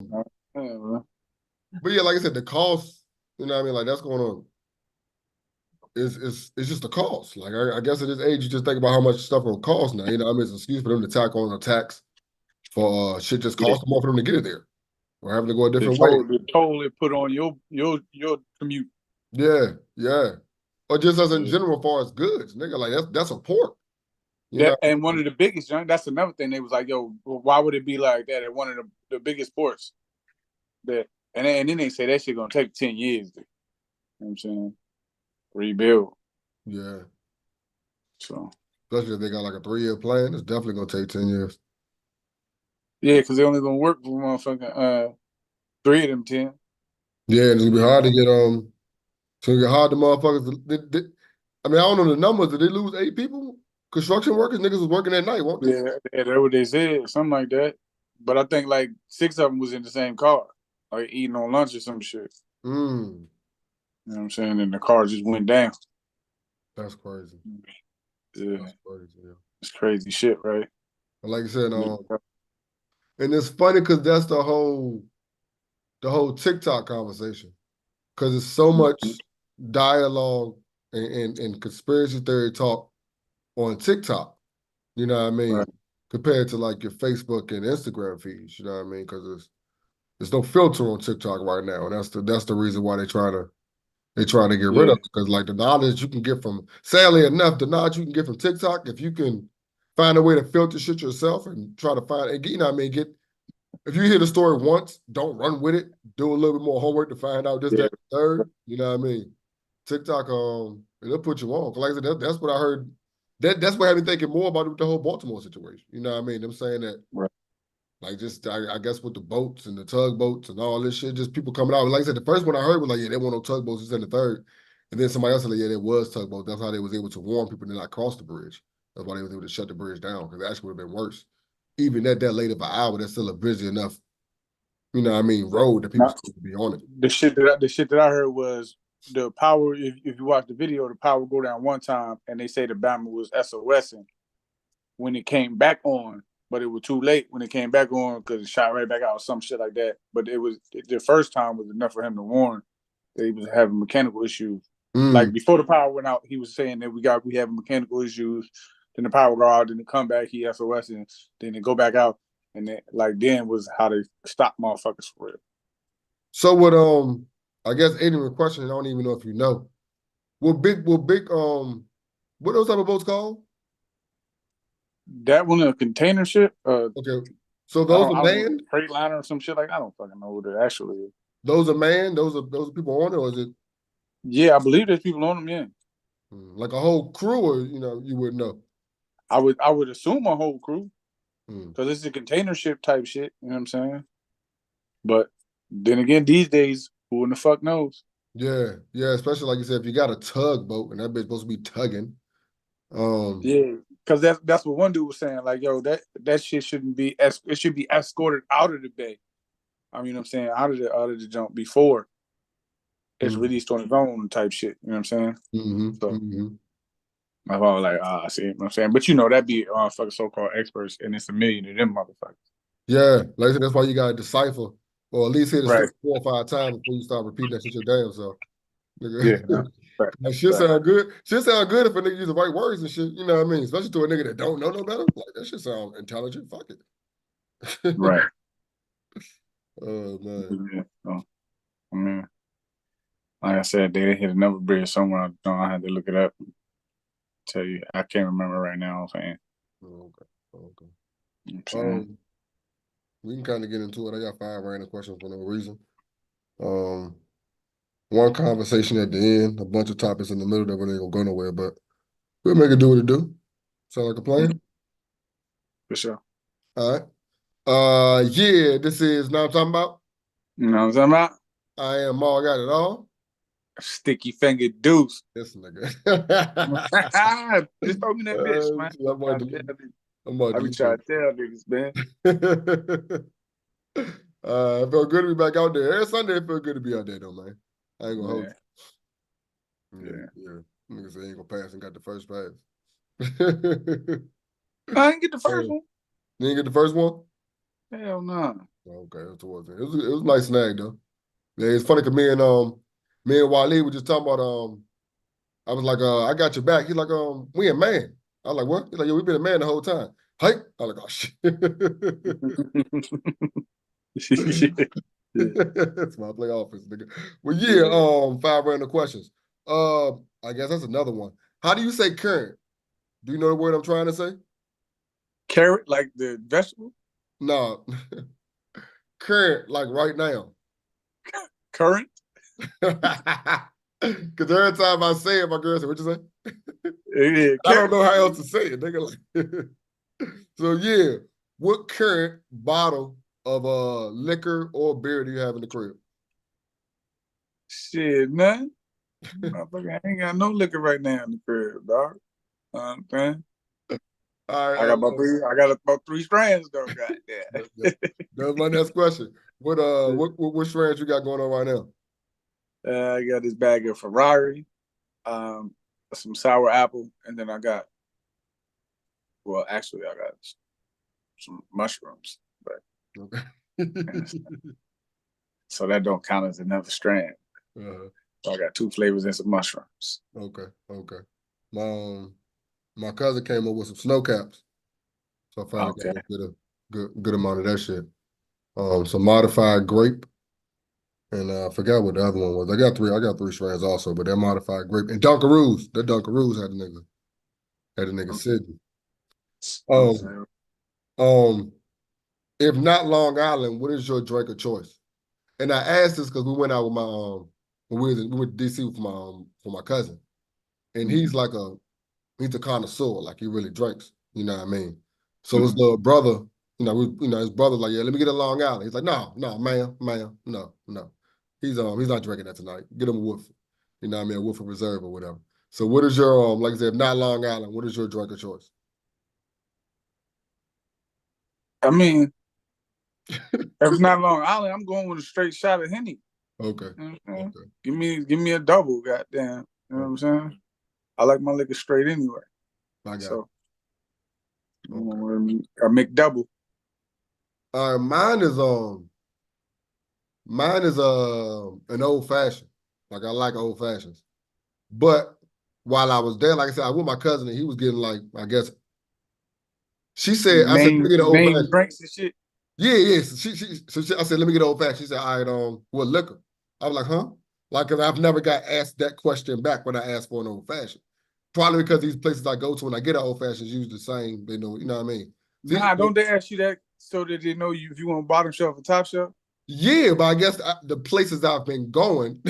Yeah, But yeah, like I said, the cost, you know what I mean? Like that's going on. It's just the cost. Like I guess at this age, you just think about how much stuff will cost now. You know, I mean, it's an excuse for them to tack on a tax for shit just yeah. cost more for them to get it there or having to go a The different way. toll, the toll it put on your commute. Yeah, yeah. Or just as in Yeah. general, as far as goods, nigga, like that's a port. You know, That and one of the biggest, that's another thing. They was like, "Yo, why would it be like that at one of the biggest ports?" That and then they say that shit gonna take 10 years. You know what I'm saying? Rebuild. yeah. So Especially if they got like a 3-year plan, it's definitely gonna take 10 years. yeah, because they only gonna work for motherfucking 3 of them 10. Yeah, and it's gonna be hard to get it's gonna get hard to motherfuckers. I mean, I don't know the numbers. Did they lose 8 people? Construction workers, niggas was working at night, won't they? Yeah, that's what they said, something like that. But I think like 6 of them was in the same car, like eating on lunch or some shit. Mm, You know what I'm saying? And the car just went down. that's crazy. Yeah, That's crazy. Yeah. it's crazy shit, right? But like I said, and it's funny because that's the whole TikTok conversation. Because it's so much dialogue and conspiracy theory talk on TikTok. You know what I mean? Right. Compared to like your Facebook and Instagram feeds. You know what I mean? Because there's no filter on TikTok right now, and that's the reason why they try to get rid Yeah. of it. Because like the knowledge you can get from, sadly enough, the knowledge you can get from TikTok, if you can find a way to filter shit yourself and try to find and get, you know what I mean, get if you hear the story once, don't run with it. Do a little bit more homework to find out this, Yeah. that, third. You know what I mean? TikTok, it'll put you on. Like I said, that's what I heard. That's what had me thinking more about the whole Baltimore situation. You know what I mean? Them saying that, Right. like, just I guess with the boats and the tugboats and all this shit, just people coming out. Like I said, the first one I heard was like, yeah, they want no tugboats. It's in the third, and then somebody else said, like, yeah, there was tugboats. That's how they was able to warn people to not cross the bridge. That's why they was able to shut the bridge down because it actually would have been worse. Even that late of an hour, that's still a busy enough, you know what I mean, road that people Now, still be on it. the shit that I heard was the power. If you watch the video, the power go down one time, and they say the Bama was SOSing when it came back on, but it was too late when it came back on because it shot right back out or some shit like that. But it was the first time was enough for him to warn that he was having mechanical issues. Mm, Like before the power went out, he was saying that we have mechanical issues. Then the power go out, then it come back, he SOS, and then it go back out, and then was how they stop motherfuckers for real. so what I guess ignorant question, I don't even know if you know. What big what those type of boats called? That one a container ship. Okay. So I those don't are I don't know, manned? freight liner or some shit like that. I don't fucking know what it actually is. Those are manned? Those are people on it, or is it Yeah, I believe there's people on them. Yeah, like a whole crew, or you wouldn't know? I would assume a whole crew Mm. because it's a container ship type shit. You know what I'm saying? But then again, these days, who in the fuck knows? Yeah, yeah, especially like you said, if you got a tugboat and that bitch supposed to be tugging. Um, Yeah, because that's what one dude was saying. Like, yo, that shit shouldn't be. It should be escorted out of the bay. I mean, you know what I'm saying, out of the jump before it's mm, released on its own type shit. You know what I'm saying? So mm-hmm. my father like, see, you know what I'm saying, but that'd be fucking so-called experts, and it's a million of them motherfuckers. Yeah, like I said, that's why you gotta decipher, or at least hear the story Right. 4 or 5 times before you start repeating that shit your damn self. Yeah. Nigga. Right. That shit Right. sound good. Shit sound good if a nigga use the right words and shit. You know what I mean? Especially to a nigga that don't know no better. Like that shit sound intelligent. Fuck it. Right. Oh man. Yeah. So, I mean, like I said, they hit another bridge somewhere. I had to look it up. Tell you, I can't remember right now. I'm saying. Oh, okay. Okay. You know what I'm saying. Um, we can kind of get into it. I got 5 random questions for no reason. Um, one conversation at the end, a bunch of topics in the middle that we ain't gonna go nowhere, but we'll make it do what it do. Sound like a plan? For sure. All right. Yeah, this is Now I'm Talking About. You know what I'm talking about? I am all got it all. Sticky finger deuce. This nigga. Just throw me that bitch, man. I'm about to, I'm about I to be leave trying to tell niggas, man. it. It felt good to be back out there. Every Sunday it felt good to be out there though, man. I ain't gonna hold Yeah, you. Yeah, yeah. yeah. Niggas say ain't gonna pass and got the first pass. I didn't get the first You one. didn't get the first one? Hell no. Okay, it was towards the end. It was a nice snag though. Yeah, it's funny because me and Waleed were just talking about I was like, I got your back. He's like, we a man. I was like, what? He's like, yeah, we been a man the whole time. Hey, I was like, oh shit. Yeah. That's why I play offense, nigga. Well, yeah, 5 random questions. I guess that's another one. How do you say current? Do you know the word I'm trying to say? Carrot, like the vegetable? No. Current, like right now. Current? Because every time I say it, my girl said, what you say? Yeah, I don't know how else to say it, nigga. So yeah, what current bottle of liquor or beer do you have in the crib? Shit, nothing. Motherfucker, I ain't got no liquor right now in the crib, dog. Man. All right, I got about 3 strands though, goddamn. that's my next question. What strands you got going on right now? I got this bag of Ferrari, some sour apple, and then actually I got some mushrooms, but Okay. so that don't count as another strand. So I got 2 flavors and some mushrooms. Okay. My cousin came up with some snow caps, so I finally Okay. got a good amount of that shit. Some modified grape, and I forgot what the other one was. I got 3 strands also, but they're modified grape and Dunkaroos. That Dunkaroos had a nigga sitting. Um, um, if not Long Island, what is your drink of choice? And I asked this because we went out with my when we went to DC for my cousin, and he's a connoisseur, like he really drinks. You know what I mean? So his little brother, his brother's like, yeah, let me get a Long Island. He's like, no, ma'am, no. He's not drinking that tonight. Get him a Woodford. You know what I mean? A Woodford Reserve or whatever. So what is your like I said, if not Long Island, what is your drink of choice? I mean, if it's not Long Island, I'm going with a straight shot of Henny. Okay. You know what I'm saying? Okay. Give me a double, goddamn. You know what I'm saying? I like my liquor straight anyway. I got So it. Okay. a McDouble. All right, mine is an old fashioned. Like I like old fashions. But while I was there, like I said, I was with my cousin and he was getting like, I guess she said, I said, let me get an old Main fashioned. drinks and shit. Yeah. I said, let me get an old fashioned. She said, all right, what liquor? I was like, huh? Like, cause I've never got asked that question back when I asked for an old fashioned. Probably because these places I go to when I get an old fashioned is usually the same. They know, you know what I mean? Nah, don't they ask you that so that they know you if you want bottom shelf or top shelf? Yeah, but I guess the places I've been going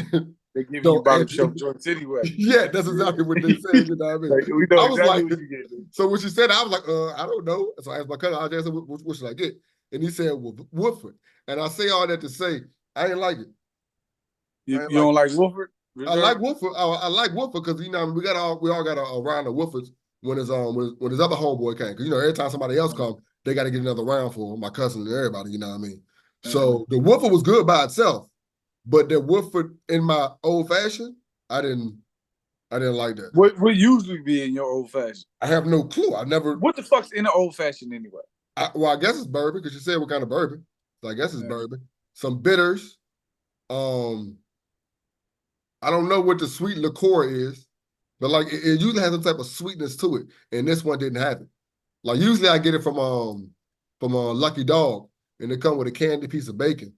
They give you don't bottom ask. shelf joints anyway. Yeah, that's exactly what they said. You know what I mean? Like, we know I was exactly like, what you get. so when she said, I was like, I don't know. So I asked my cousin, I said, what should I get? And he said, well, Woodford. And I say all that to say, I didn't like it. You don't like Wolford? I like Woodford. I like Woodford because we all got a round of Woodfords when his other homeboy came. Because every time somebody else comes, they got to get another round for my cousin and everybody. You know what I mean? So the Woodford was good by itself, but the Woodford in my old fashioned, I didn't like that. What usually be in your old fashioned? I have no clue. I never. What the fuck's in an old fashioned anyway? I guess it's bourbon because you said what kind of bourbon. So I guess it's bourbon. Some bitters. I don't know what the sweet liqueur is, but like it usually has some type of sweetness to it, and this one didn't have it. Like usually I get it from Lucky Dog, and it come with a candy piece of bacon,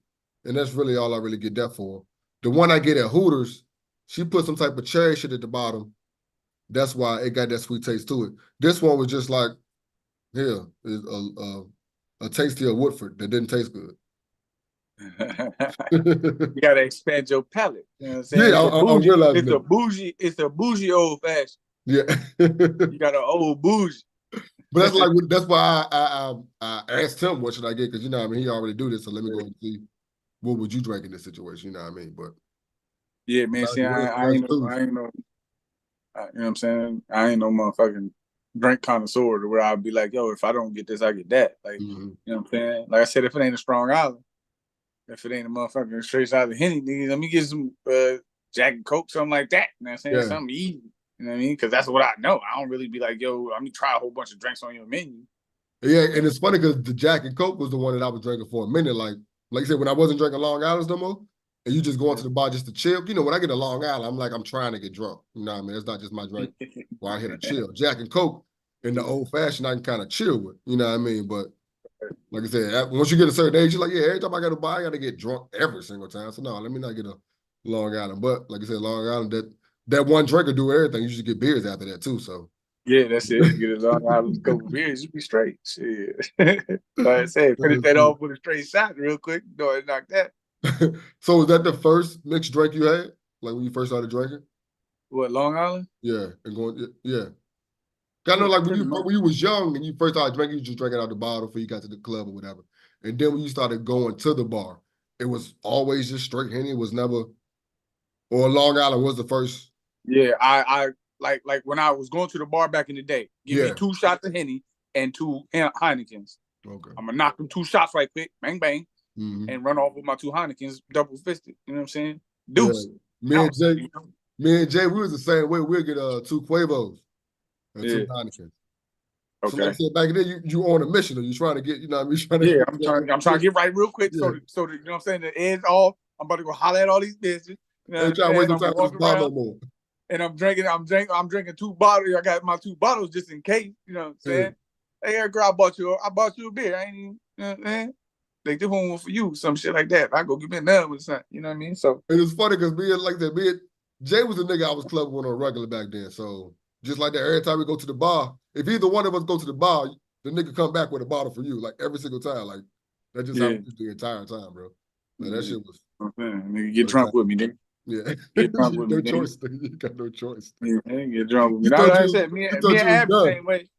and that's really all I really get that for. The one I get at Hooters, she put some type of cherry shit at the bottom. That's why it got that sweet taste to it. This one was just like, here is a tastier Woodford that didn't taste good. You gotta expand your palate. You know what I'm saying? Yeah, I'm realizing It's a bougie old fashioned. Yeah. You got an old bougie. But that's why I asked him what should I get because you know what I mean he already do this, so let me go and see what would you drink in this situation. You know what I mean? But yeah, man. See, I ain't know. You know what I'm saying? I ain't no motherfucking drink connoisseur to where I'll be like, yo, if I don't get this, I get that. Like, you know what I'm saying? Like I said, if it ain't a Strong Island, if it ain't a motherfucking straight out of Henny, nigga, let me get some Jack and Coke, something like that. You know what I'm saying? Yeah. Something easy. You know what I mean? Because that's what I know. I don't really be like, yo, let me try a whole bunch of drinks on your menu. Yeah, and it's funny because the Jack and Coke was the one that I was drinking for a minute. Like Like I said, when I wasn't drinking Long Island's no more, and you just going to the bar just to chill. When I get a Long Island, I'm like, I'm trying to get drunk. You know what I mean? It's not just my drink where I hit a chill. Jack and Coke in the old fashioned, I can kind of chill with. You know what I mean? But like I said, once you get a certain age, you're like, yeah, every time I got to buy, I got to get drunk every single time. So no, let me not get a Long Island. But like I said, Long Island, that one drink will do everything. You should get beers after that too. So Yeah, that's it. Get a Long Island, couple beers, you be straight. Shit. Like I said, finish that off with a straight shot real quick. No, knock that. So was that the first mixed drink you had? Like when you first started drinking? What, Long Island? Yeah, and going, yeah. I know, Yeah, like when pretty you much. when you was young and you first started drinking, you just drank it out the bottle before you got to the club or whatever. And then when you started going to the bar, it was always just straight Henny. It was never, or Long Island was the first. Yeah, I like when I was going to the bar back in the day. Give me Yeah. 2 shots of Henny and 2 Heinekens. Okay. I'm gonna knock them 2 shots right quick, bang bang, Mm-hmm. and run off with my 2 Heinekens, double fisted. You know what I'm saying? Yeah. Deuce. Me and House. Jay, You know? me and Jay, we was the same way. We'll get 2 Quavos and 2 Yeah. Heinekens. So like I Okay. said, back then you on a mission, or you trying to get, you know what I mean? You trying to Yeah, get, I'm trying to get right real quick yeah. so that, you know what I'm saying, the edge off. I'm about to go holler at all these bitches. You know Ain't what I'm trying to waste saying? no I'm time gonna for this walk bar no around more. and I'm drinking 2 bottles. I got my 2 bottles just in case. You know what I'm Yeah. saying? Hey, girl, I bought you a beer. I ain't even, you know what I'm saying? Like, this one was for you, some shit like that. I go give me another with something. You know what I mean? So And it's funny because me and like that, Jay was a nigga I was clubbing with on regular back then. So just like that, every time we go to the bar, if either one of us go to the bar, the nigga come back with a bottle for you, like every single time. Like that's just how we yeah, did the entire time, bro. Like that yeah. shit was Okay. Nigga, get for the time. drunk with me, nigga. Yeah, Get drunk with me, no nigga. choice. Nigga. You got no choice. Yeah, nigga, get drunk with me. You Now, thought like I you said, you me thought and you was Ab the done. same way.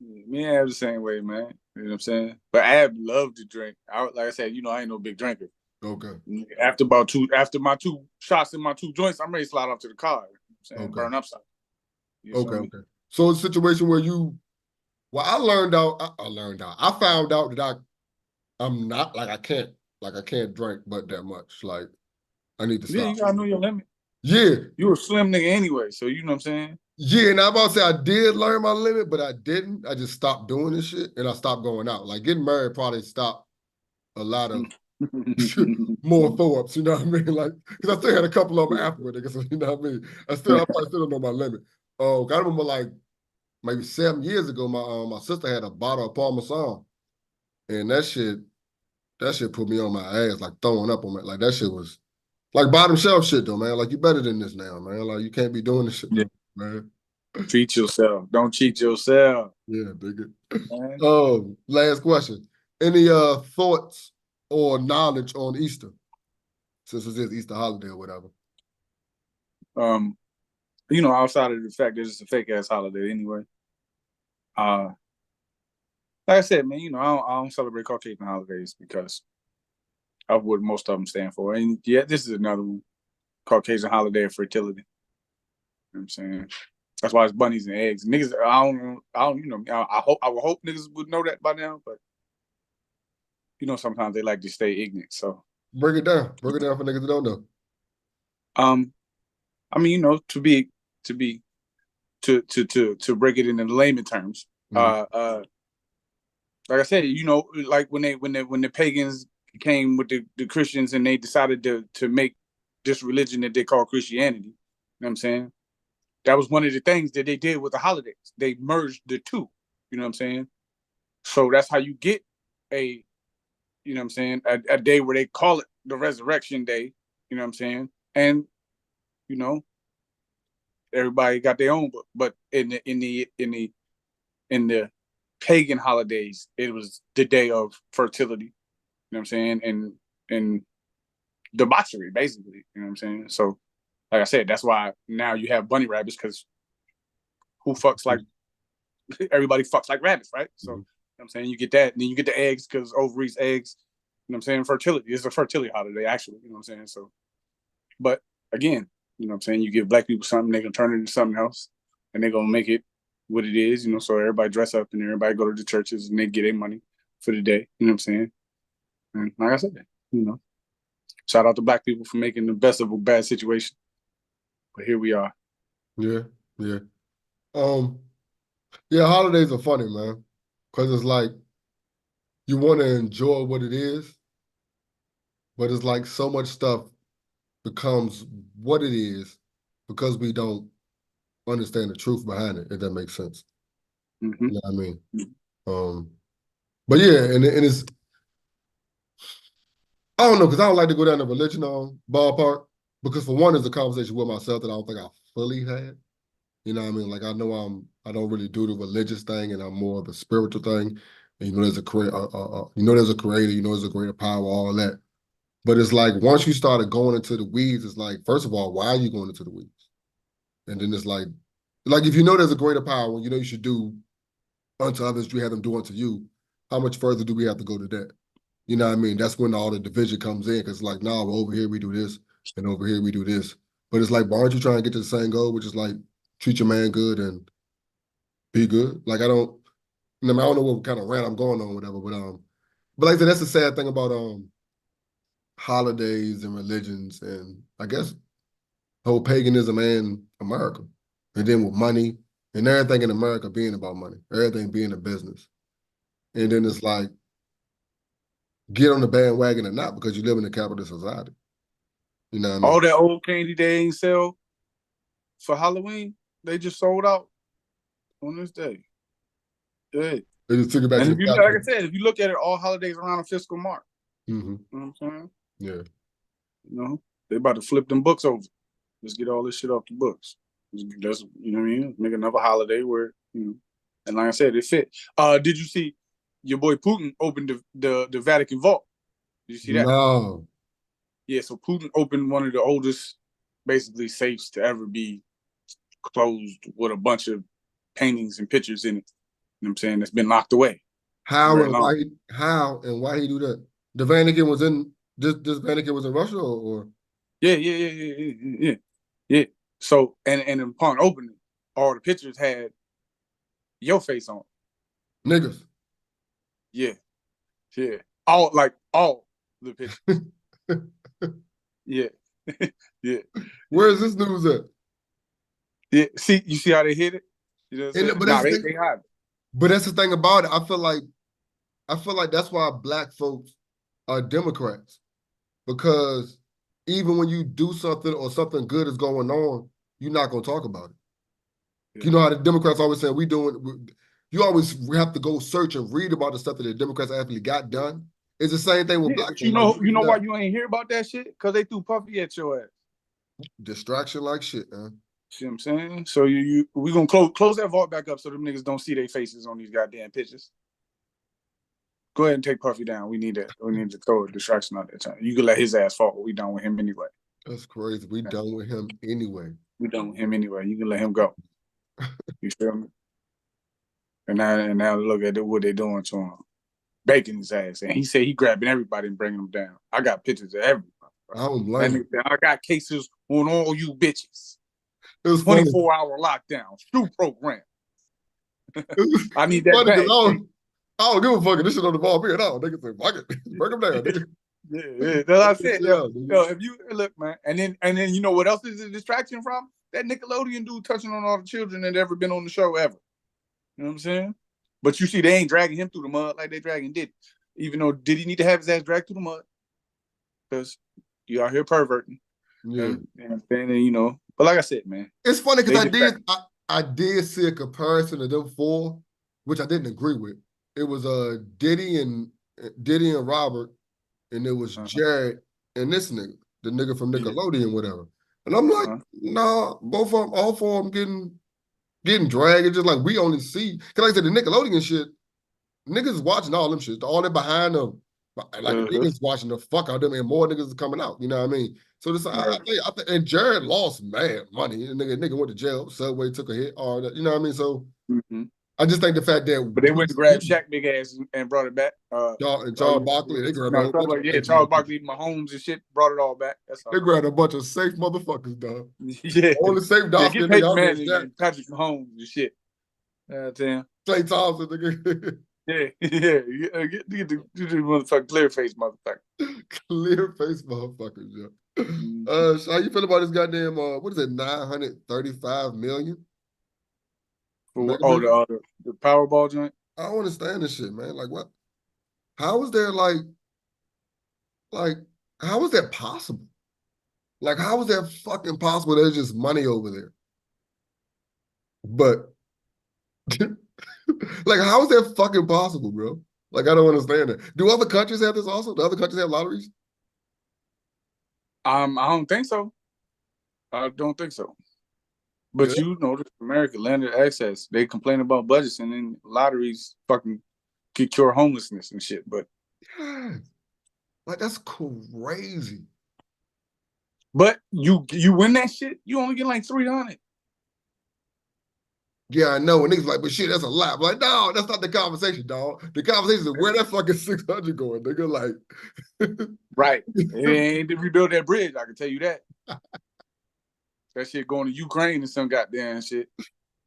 Me and Ab the same way, man. You know what I'm saying? But Ab loved to drink. Like I said, I ain't no big drinker. Okay. After my 2 shots in my 2 joints, I'm ready to slide off to the car. You know what I'm saying? Okay. Burn up something. You Okay. feel me? Okay. So it's a situation where well, I learned out. I learned out. I found out that I'm not like I can't drink but that much. Like I need to Yeah, stop. you gotta know your limit. Yeah, You a slim nigga anyway, so you know what I'm saying? yeah, and I'm about to say I did learn my limit, but I didn't. I just stopped doing this shit and I stopped going out. Like getting married probably stopped a lot of more throw-ups, you know what I mean? Like, because I still had a couple of them afterward, nigga, so you know what I mean? I probably still don't know my limit. Oh, I remember like maybe 7 years ago, my sister had a bottle of Parmesan, and that shit put me on my ass, like throwing up on me. Like that shit was like bottom shelf shit though, man. Like you better than this now, man. Like you can't be doing this shit Yeah. no more, man. Treat yourself. Don't cheat yourself. Yeah, nigga. Man. Last question. Any thoughts or knowledge on Easter? Since it's Easter holiday or whatever. Um, outside of the fact that it's a fake ass holiday anyway. Uh, like I said, man, I don't celebrate Caucasian holidays because of what most of them stand for. And yeah, this is another one. Caucasian holiday of fertility. You know what I'm saying? That's why it's bunnies and eggs. Niggas, I don't, I would hope niggas would know that by now, but sometimes they like to stay ignorant. So, Break it down. Break it down for niggas that don't know. um, I mean, to be to break it into layman terms, Mm-hmm. like I said, like when the pagans came with the Christians and they decided to make this religion that they call Christianity. You know what I'm saying? That was one of the things that they did with the holidays. They merged the two. You know what I'm saying? So that's how you get a, you know what I'm saying, a day where they call it the resurrection day. You know what I'm saying? And you know, everybody got their own, but in the pagan holidays, it was the day of fertility. You know what I'm saying? And debauchery, basically. You know what I'm saying? So, like I said, that's why now you have bunny rabbits because who fucks like everybody fucks like rabbits, right? So, you know what I'm saying, you get that, and then you get the eggs because ovaries, eggs. You know what I'm saying? Fertility. It's a fertility holiday, actually. You know what I'm saying? So, but again, you know what I'm saying? You give black people something, they can turn it into something else, and they're gonna make it what it is. So everybody dress up and everybody go to the churches and they get their money for the day. You know what I'm saying? And like I said, shout out to black people for making the best of a bad situation. But here we are. Yeah, yeah. Um, yeah, holidays are funny, man. Cause it's like you want to enjoy what it is, But it's like so much stuff becomes what it is because we don't understand the truth behind it, if that makes sense. Mm-hmm. You know what I mean? But yeah, and it's I don't know, because I don't like to go down the religion ballpark, because for one, it's a conversation with myself that I don't think I fully had. You know what I mean? Like I know I don't really do the religious thing, and I'm more of the spiritual thing. And there's a creator, there's a creator, there's a greater power, all that. But it's like once you started going into the weeds, it's like, first of all, why are you going into the weeds? And then it's like if you know there's a greater power, you should do unto others, you have them do unto you. How much further do we have to go to that? You know what I mean? That's when all the division comes in, because like, nah, well, over here we do this, and over here we do this. But it's like, why aren't you trying to get to the same goal, which is like treat your man good and be good? Like I don't know what kind of rant I'm going on, whatever. But like I said, that's the sad thing about holidays and religions, and I guess whole paganism and America, and then with money and everything in America being about money, everything being a business, and then it's like get on the bandwagon or not because you live in a capitalist society. You know what I mean? All that old candy they ain't sell for Halloween, they just sold out on this day. Yeah. They just took it back And to if the you, black like I people. said, if you look at it, all holidays around a fiscal mark. Mm-hmm. You know what I'm saying? Yeah. They about to flip them books over. Let's get all this shit off the books. That's, you know what I mean? Make another holiday where, and like I said, it fit. Did you see your boy Putin opened the Vatican vault? Did you see that? No. Yeah, so Putin opened one of the oldest, basically, safes to ever be closed with a bunch of paintings and pictures in it. You know what I'm saying? That's been locked away How very and long. why he do that? The Vatican was in this Vatican was in Russia or Yeah. So and upon opening, all the pictures had your face on. niggas. Yeah, yeah. All the pictures. Yeah. Yeah. Where is this news at? Yeah. See, you see how they hit it? You know what I'm saying? But Nah, that's the they thing. hide it. But that's the thing about it. I feel like that's why black folks are Democrats, because even when you do something or something good is going on, you're not gonna talk about it. Yeah. You know how the Democrats always say you always have to go search and read about the stuff that the Democrats actually got done. It's the same thing with Yeah, black but you folks. Like know, you you read know it why up. you ain't hear about that shit? Because they threw Puffy at your ass. Distraction like shit, man. See what I'm saying? So we gonna close that vault back up so them niggas don't see their faces on these goddamn pictures. Go ahead and take Puffy down. We need that. We need to throw a distraction out that time. You can let his ass fall. We done with him anyway. That's crazy. We done with him anyway. We done with him anyway. You can let him go. You feel me? And now look at what they doing to him. Baking his ass. And he said he grabbing everybody and bringing them down. I got pictures of everybody. I don't That blame him. nigga said, I got cases on all you bitches. It was funny. 24-hour lockdown. Shoe program. It I need was that funny because back. I don't give a fuck if this shit on the ball here. No, nigga say, fuck it. Break him down, nigga. Yeah. That's what I said. Shit out, nigga. If you look, man, and then you know what else is a distraction from? That Nickelodeon dude touching on all the children that ever been on the show ever. You know what I'm saying? But you see, they ain't dragging him through the mud like they dragging Diddy. Even though Diddy need to have his ass dragged through the mud because you out here perverting. Yeah. And but like I said, man, It's funny because they distract. I did see a comparison of them four, which I didn't agree with. It was Diddy and Robert, and it was Jared and this nigga, the nigga from Nickelodeon, whatever. And I'm like, nah, both of them, all four of them getting dragged. It's just like we only see, because like I said, the Nickelodeon shit, niggas is watching all them shit, all that behind them. Like niggas watching the fuck out of them, and more niggas is coming out. You know what I mean? So this, I think, and Jared lost mad money. And nigga went to jail. Subway took a hit. All that. You know what I mean? So I just think the fact that But they went to grab Shaq big ass and brought it back. Charles Barkley, they grabbed a whole bunch of Charles Barkley, Mahomes and shit brought it all back. That's all. They grabbed a bunch of safe motherfuckers, dog. Yeah. Only safe dog Get Peyton Manning and Patrick Mahomes and shit. Damn. Clay Thompson, nigga. Yeah. Get the motherfucking clear face motherfucker. Clear face motherfuckers, yeah. So how you feel about this goddamn what is it, 935 million? The Powerball joint? I don't understand this shit, man. Like what? How is there like How is that possible? Like, how is that fucking possible? There's just money over there. But like, how is that fucking possible, bro? Like, I don't understand that. Do other countries have this also? Do other countries have lotteries? I don't think so. I don't think so. Yeah. But you know, America landed access. They complain about budgets, and then lotteries fucking could cure homelessness and shit. But Like, that's crazy. you win that shit, you only get like 300. Yeah, I know. And niggas like, but shit, that's a lot. I'm like, no, that's not the conversation, dog. The conversation is where that fucking 600 going, nigga. Like, Right. It ain't to rebuild that bridge, I can tell you that. That shit going to Ukraine and some goddamn shit.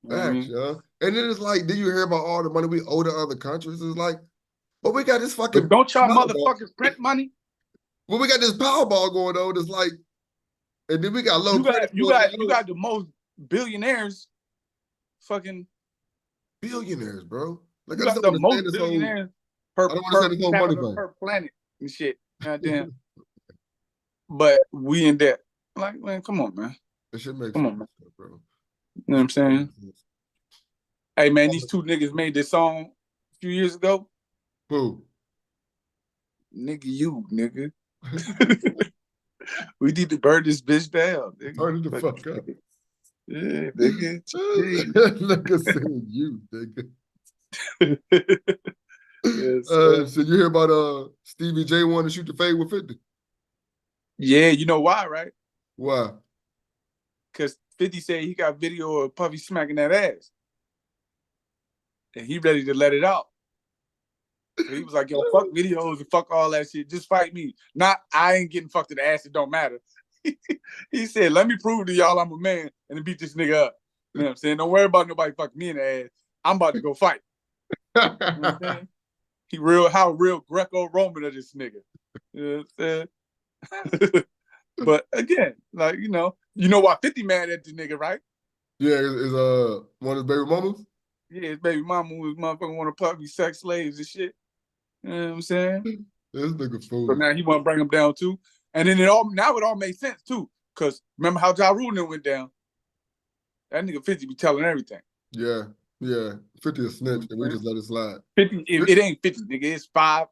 You know what I facts, mean? yeah. And then it's like, did you hear about all the money we owe to other countries? It's like, but we got this But fucking don't y'all Powerball. motherfuckers print money? Well, we got this Powerball going on. It's like, and then we got low You credit got you scores. got you got the most billionaires fucking Billionaires, bro. Like, you I just got don't the understand most this whole. billionaires I per don't understand per this whole money capita thing. per planet and shit. Goddamn. But we in debt. Like, man, come on, man. It should make Come sense, on, man. bro. You know what I'm saying? Hey man, these two niggas made this song a few years ago. Who? Nigga, you, nigga. We need to burn this bitch down, nigga. Turn it the fuck up. Yeah, nigga. Nigga said you, nigga. Yes, So you hear about Stevie J wanting to shoot the fade with 50? yeah, you know why, right? Why? Because 50 said he got video of Puffy smacking that ass. And he ready to let it out. So he was like, yo, fuck videos and fuck all that shit. Just fight me. Not, I ain't getting fucked in the ass. It don't matter. He said, let me prove to y'all I'm a man and then beat this nigga up. You know what I'm saying? Don't worry about nobody fucking me in the ass. I'm about to go fight. You know what I'm saying? How real Greco-Roman of this nigga. You know what I'm saying? But again, like, you know why 50 mad at this nigga, right? Yeah, is one of his baby mamas? Yeah, his baby mama was motherfucking want to Puffy sex slaves and shit. You know what I'm saying? This nigga So foolish. now he want to bring him down too. And then it all made sense too. Cause remember how Ja Rule went down? That nigga 50 be telling everything. Yeah, yeah. 50 a snitch, and we just let it slide. 50, it ain't 50, nigga. It's 5-0.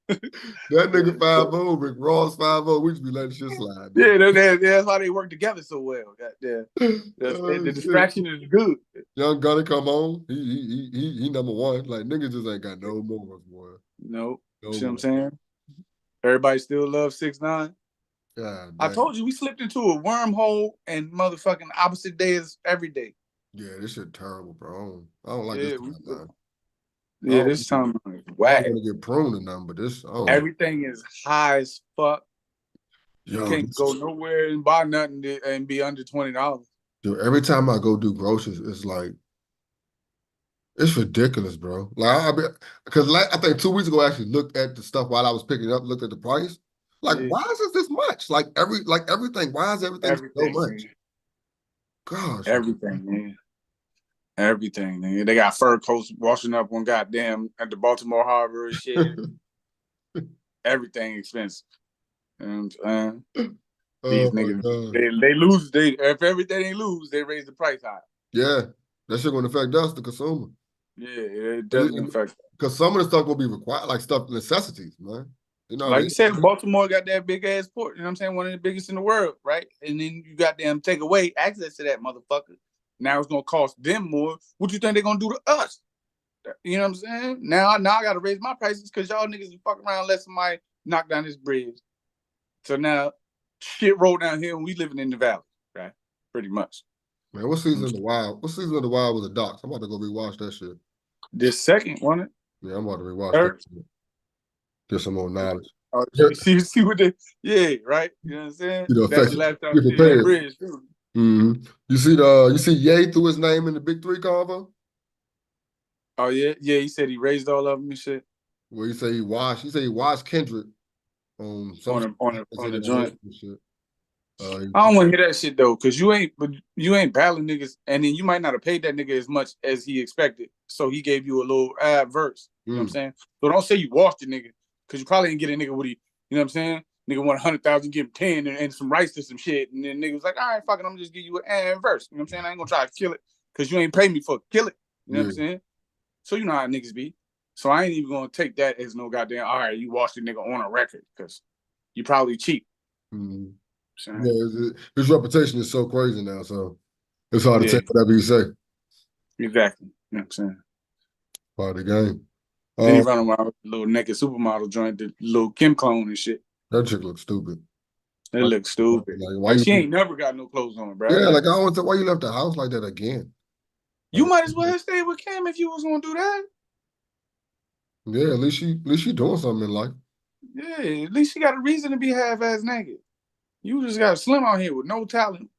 That nigga 5-0, Rick Ross 5-0. We just be letting shit slide. Yeah, that's how they work together so well. Goddamn. The distraction is good. Young Gunner come home. He number one. Like, niggas just ain't got no more, boy. No. No See what I'm more. saying? Everybody still loves 6ix9ine. God I damn. told you we slipped into a wormhole and motherfucking opposite days every day. Yeah, this shit terrible, bro. I don't like Yeah, this timeline. this time is I whack. don't want to get pruned or nothing, but this, Everything is high as fuck. You yo, can't go nowhere and buy nothing and be under $20. dude, every time I go do groceries, it's like, it's ridiculous, bro. Like, because I think 2 weeks ago, I actually looked at the stuff while I was picking it up, looked at the price. Like, Yeah. why is this much? Like everything. Why is everything so much? Man. Gosh, Everything, man. Everything, man. They got fur coats washing up on goddamn at the Baltimore Harbor and shit. Everything expensive. And these niggas, they lose. If everything they lose, they raise the price high. Yeah, that shit gonna affect us, the consumer. Yeah, it definitely affects. Because some of the stuff will be required, like stuff necessities, man. You know, Like you said, Baltimore got that big ass port. You know what I'm saying? One of the biggest in the world, right? And then you got them take away access to that motherfucker. Now it's gonna cost them more. What you think they're gonna do to us? You know what I'm saying? Now I got to raise my prices because y'all niggas is fucking around, let somebody knock down this bridge. So now shit roll down here and we living in the valley, right? Pretty much. Man, what season of the Wild? What season of the Wild was the docs? I'm about to go rewatch that shit. This second, wasn't it? Yeah, I'm about to rewatch Third? that shit. Get some more knowledge. Oh, see what they, yeah, right? You know what I'm saying? You know, That's the last time get you see that prepared. bridge, too. Mm-hmm. You see Ye threw his name in the Big Three convo? Oh, yeah? Yeah, he said he raised all of them and shit. Well, he said he watched Kendrick on some on the joint. shit. I don't want to hear that shit though, because you ain't battling niggas, and then you might not have paid that nigga as much as he expected. So he gave you a little verse. You know what I'm saying? So don't say you washed the nigga, Because you probably didn't get a nigga what he, you know what I'm saying? Nigga want 100,000, give him 10 and some rice to some shit. And then nigga was like, all right, fuck it, I'm gonna just give you an verse. You know what I'm saying? I ain't gonna try to kill it because you ain't pay me for it. Kill it. You know what I'm saying? So you know how niggas be. So I ain't even gonna take that as no goddamn, all right, you watched the nigga on a record because you probably cheap. Mm-hmm. So, Yeah, his reputation is so crazy now, so it's hard to take whatever you say. Exactly. You know what I'm saying? Part of the game. Then he running around with the little naked supermodel joint, the little Kim clone and shit. That chick looks stupid. It looks stupid. Like, why she ain't never got no clothes on, bro. Yeah, like I don't know why you left the house like that again. You might as well have stayed with Kim if you was gonna do that. Yeah, at least she doing something in life. Yeah, at least she got a reason to be half-ass naked. You just got slim out here with no talent,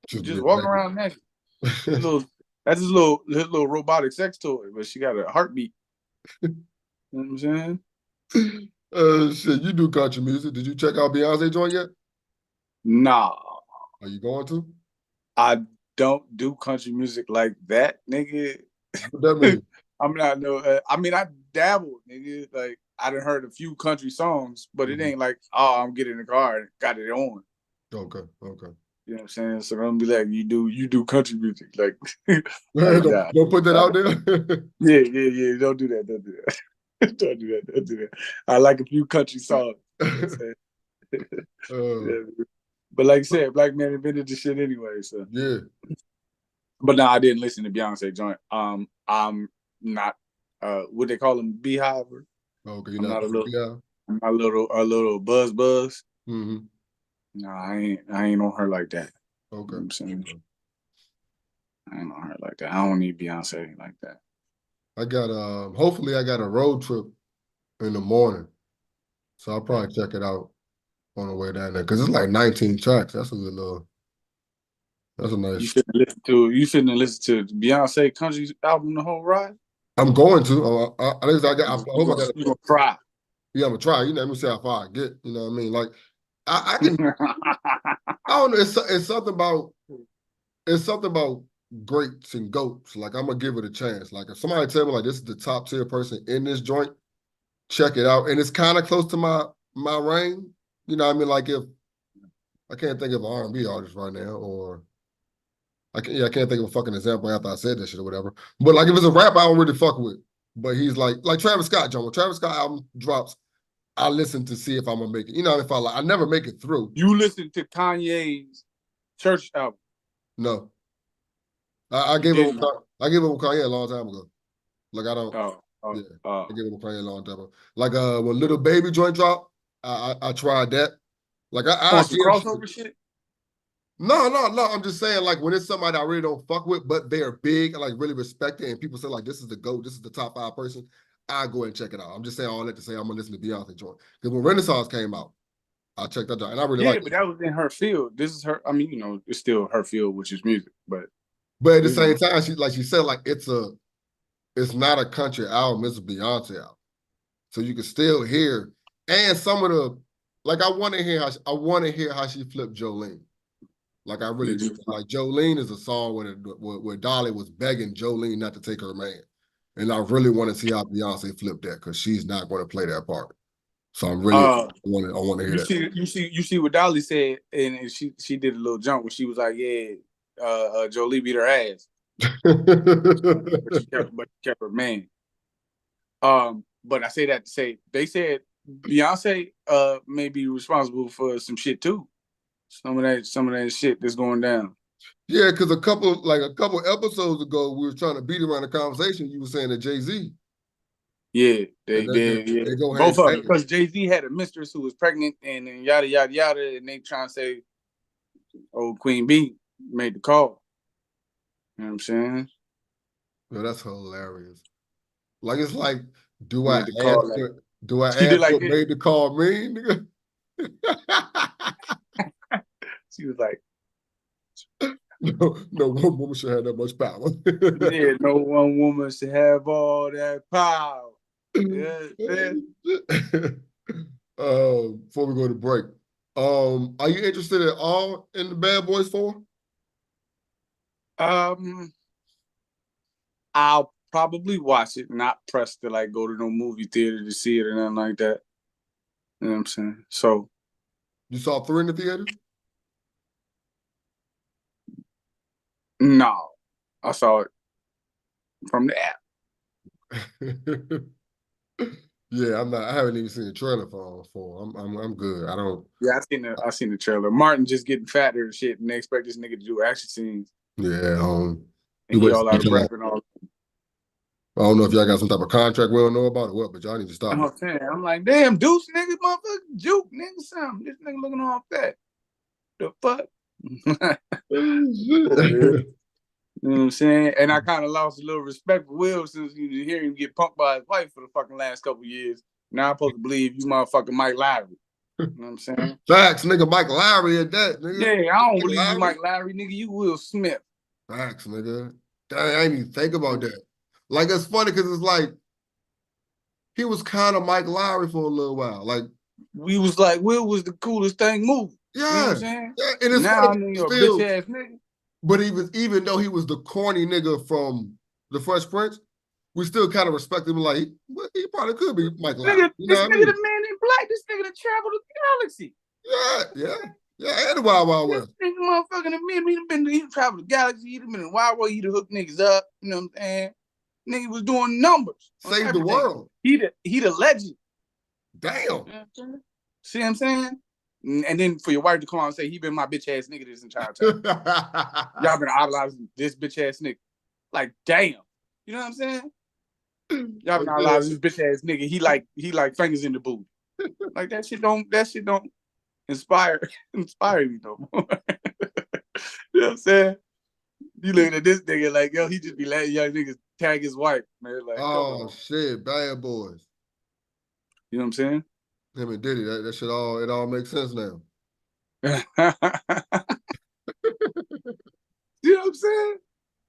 just walking around naked. That's his little robotic sex toy, but she got a heartbeat. You know what I'm saying? Shit, you do country music. Did you check out Beyonce joint yet? Nah. Are you going to? I don't do country music like that, nigga. What that mean? I'm not I mean, I dabbled, nigga. Like I done heard a few country songs, but it ain't like, oh, I'm getting in the car and got it on. Okay. You know what I'm saying? So don't be like, you do country music. Like, don't put that out there. Yeah. Don't do that. Don't do that. Don't do that. I like a few country songs. You know what I'm saying? But like I said, black man invented the shit anyway. So yeah. But no, I didn't listen to Beyonce joint. I'm not what they call them, beehive. Okay, I'm not a little buzz. Mm-hmm. No, I ain't on her like that. Okay. You know I'm saying? I ain't on her like that. I don't need Beyonce like that. I got hopefully I got a road trip in the morning. So I'll probably check it out on the way down there. Cause it's like 19 tracks. That's a good little that's a nice. You shouldn't listen to Beyonce country album the whole ride. I'm going to. I hope I got You gonna try. Yeah, I'm gonna try. You know, let me see how far I get. You know what I mean? Like I can I don't know. It's something about greats and goats. Like I'm gonna give it a chance. Like if somebody tell me like this is the top tier person in this joint, check it out. And it's kind of close to my range. You know what I mean? Like if I can't think of an R&B artist right now, or I can't think of a fucking example after I said that shit or whatever. But like if it's a rap I don't really fuck with. But he's like Travis Scott, John. When Travis Scott album drops, I listen to see if I'm gonna make it. You know, if I never make it through. You listen to Kanye's Church album? No. I gave it with Kanye a long time ago. Like I don't. I gave it with Kanye a long time ago. Like when Little Baby joint dropped, I tried that. Like I some crossover shit. No. I'm just saying, like when it's somebody I really don't fuck with, but they're big and like really respect it, and people say like this is the GOAT, this is the top 5 person. I go ahead and check it out. I'm just saying all that to say I'm gonna listen to Beyonce joint. Because when Renaissance came out, I checked that out and I really liked it. But that was in her field. This is her. I mean, you know, it's still her field, which is music. But at the same time, she said like it's not a country album, it's a Beyonce album. So you can still hear, and some of the like I want to hear how she flipped Jolene. Like I really do. Like Jolene is a song where Dolly was begging Jolene not to take her man, and I really want to see how Beyonce flipped that because she's not going to play that part. So I'm really I want to hear that. You see what Dolly said, and she did a little jump when she was like, "Yeah, Jolie beat her ass," but she kept her man. But I say that to say they said Beyonce may be responsible for some shit too. Some of that shit that's going down. Yeah, because a couple episodes ago, we were trying to beat around the conversation. You were saying that Jay-Z. Yeah, they go both of them because Jay-Z had a mistress who was pregnant and yada yada yada, and they trying to say, "Oh, Queen B made the call." You know what I'm saying? Yo, that's hilarious. Like it's like, do I I ask what made the call mean? She was like, no one woman should have that much power. Yeah, no one woman should have all that power. Yeah. Before we go to break, are you interested at all in the Bad Boys 4? I'll probably watch it, not press to like go to no movie theater to see it or nothing like that. You know what I'm saying? So You saw 3 in the theater? no, I saw it from the app. Yeah, I haven't even seen the trailer for. I'm good. I don't. Yeah, I seen the trailer. Martin just getting fatter and shit, and they expect this nigga to do action scenes, Yeah, and you he wait all out of until breath and all. I don't know if y'all got some type of contract we don't know about or what, but y'all need to You stop know it. what I'm saying? I'm like, damn, Deuce, nigga, motherfucker, juke, nigga, something. This nigga looking all fat. The fuck? You know what I'm saying? And I kind of lost a little respect for Will since you hear him get punked by his wife for the fucking last couple years. Now I'm supposed to believe you motherfucking Mike Lowry. You know what I'm saying? Facts, nigga. Mike Lowry at that, nigga. Yeah, I don't Mike believe you, Lowry? Mike Lowry, nigga. You Will Smith. Facts, nigga. Dang, I didn't even think about that. Like, it's funny because it's like he was kind of Mike Lowry for a little while. Like, We was like, Will was the coolest thing moving. yeah, You know what I'm saying? yeah. And it's Now funny I know you're a still, bitch ass nigga. but even though he was the corny nigga from the Fresh Prince, we still kind of respect him. Like, he probably could be Mike Lowry. Nigga, You know this what I nigga mean? the man in black. This nigga that traveled the galaxy. Yeah. And the Wild Wild This West. nigga motherfucking he traveled the galaxy. He been in Wild World. He done hooked niggas up. You know what I'm saying? Nigga was doing numbers on Saved the everything. world. He the legend. Damn. You know what see what I'm saying? And then for your wife to come out and say he been my bitch ass nigga this entire time. Y'all been idolizing this bitch ass nigga. Like, damn. You know what I'm saying? Y'all been idolizing this bitch ass nigga. He like fingers in the booty. Like that shit don't inspire me no more. You know what I'm saying? You looking at this nigga like, yo, he just be letting young niggas tag his wife, man. Like, come on. Shit, Bad Boys. You know what I'm saying? Him and Diddy, that shit all makes sense now. You know what I'm saying?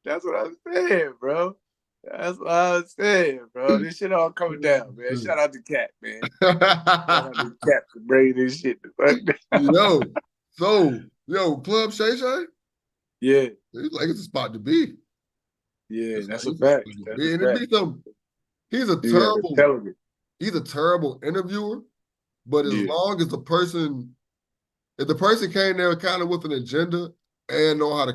That's what I'm saying, bro. That's what I'm saying, bro. This shit all coming down, man. Shout out to Cat, man. Shout out to Cat for bringing this shit to fuck down. Club Shay Shay? Yeah. It's like it's a spot to be. Yeah, that's a fact. That's a And it be fact. some. He's a Yeah, terrible interviewer, but as long as if the person came there kind of with an agenda and know how to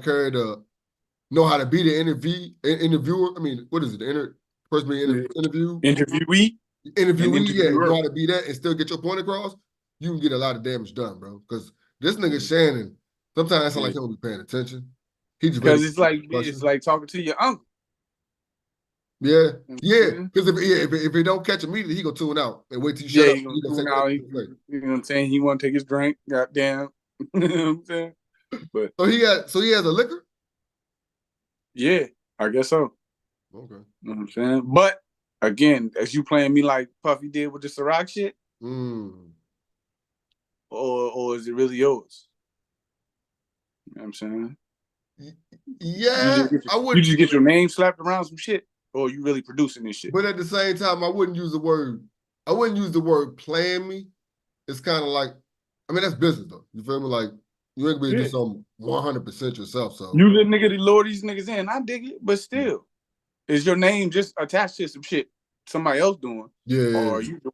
be the interviewer. I mean, what is it? The person being interviewed? Interviewee? Yeah, know how to be that and still get your point across, you can get a lot of damage done, bro. Because this nigga Shannon, sometimes I sound like he don't be paying attention. He just because it's like talking to your uncle. Yeah. Because if he don't catch immediately, he gonna tune out and wait till you shut up. He gonna tune out. You know what I'm saying? He want to take his drink. Goddamn. You know what I'm saying? But so he has a liquor. Yeah, I guess so. Okay. You know what I'm saying? But again, as you playing me like Puffy did with the Ciroc shit, or is it really yours? You know what I'm saying? Yeah, I would. You just get your name slapped around some shit, or you really producing this shit? But at the same time, I wouldn't use the word playing me. It's kind of like, I mean, that's business though. You feel me? Like you ain't gonna do something 100% yourself. So you the nigga to lure these niggas in. I dig it, but still, is your name just attached to some shit somebody else doing? Yeah. Or you doing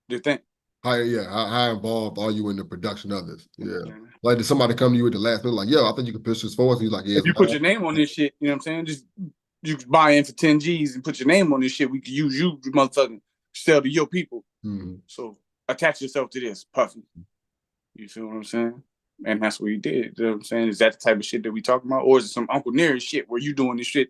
the thing? How involved are you in the production of this? Yeah. Like, did somebody come to you at the last minute, like, yo, I think you can pitch this for us? And he's like, yeah. If you put your name on this shit, you know what I'm saying? Just you can buy in for 10 G's and put your name on this shit. We could use you, motherfucking sell to your people. So attach yourself to this, Puffy. You feel what I'm saying? And that's what he did. You know what I'm saying? Is that the type of shit that we talking about? Or is it some Uncle Nearest shit where you doing this shit?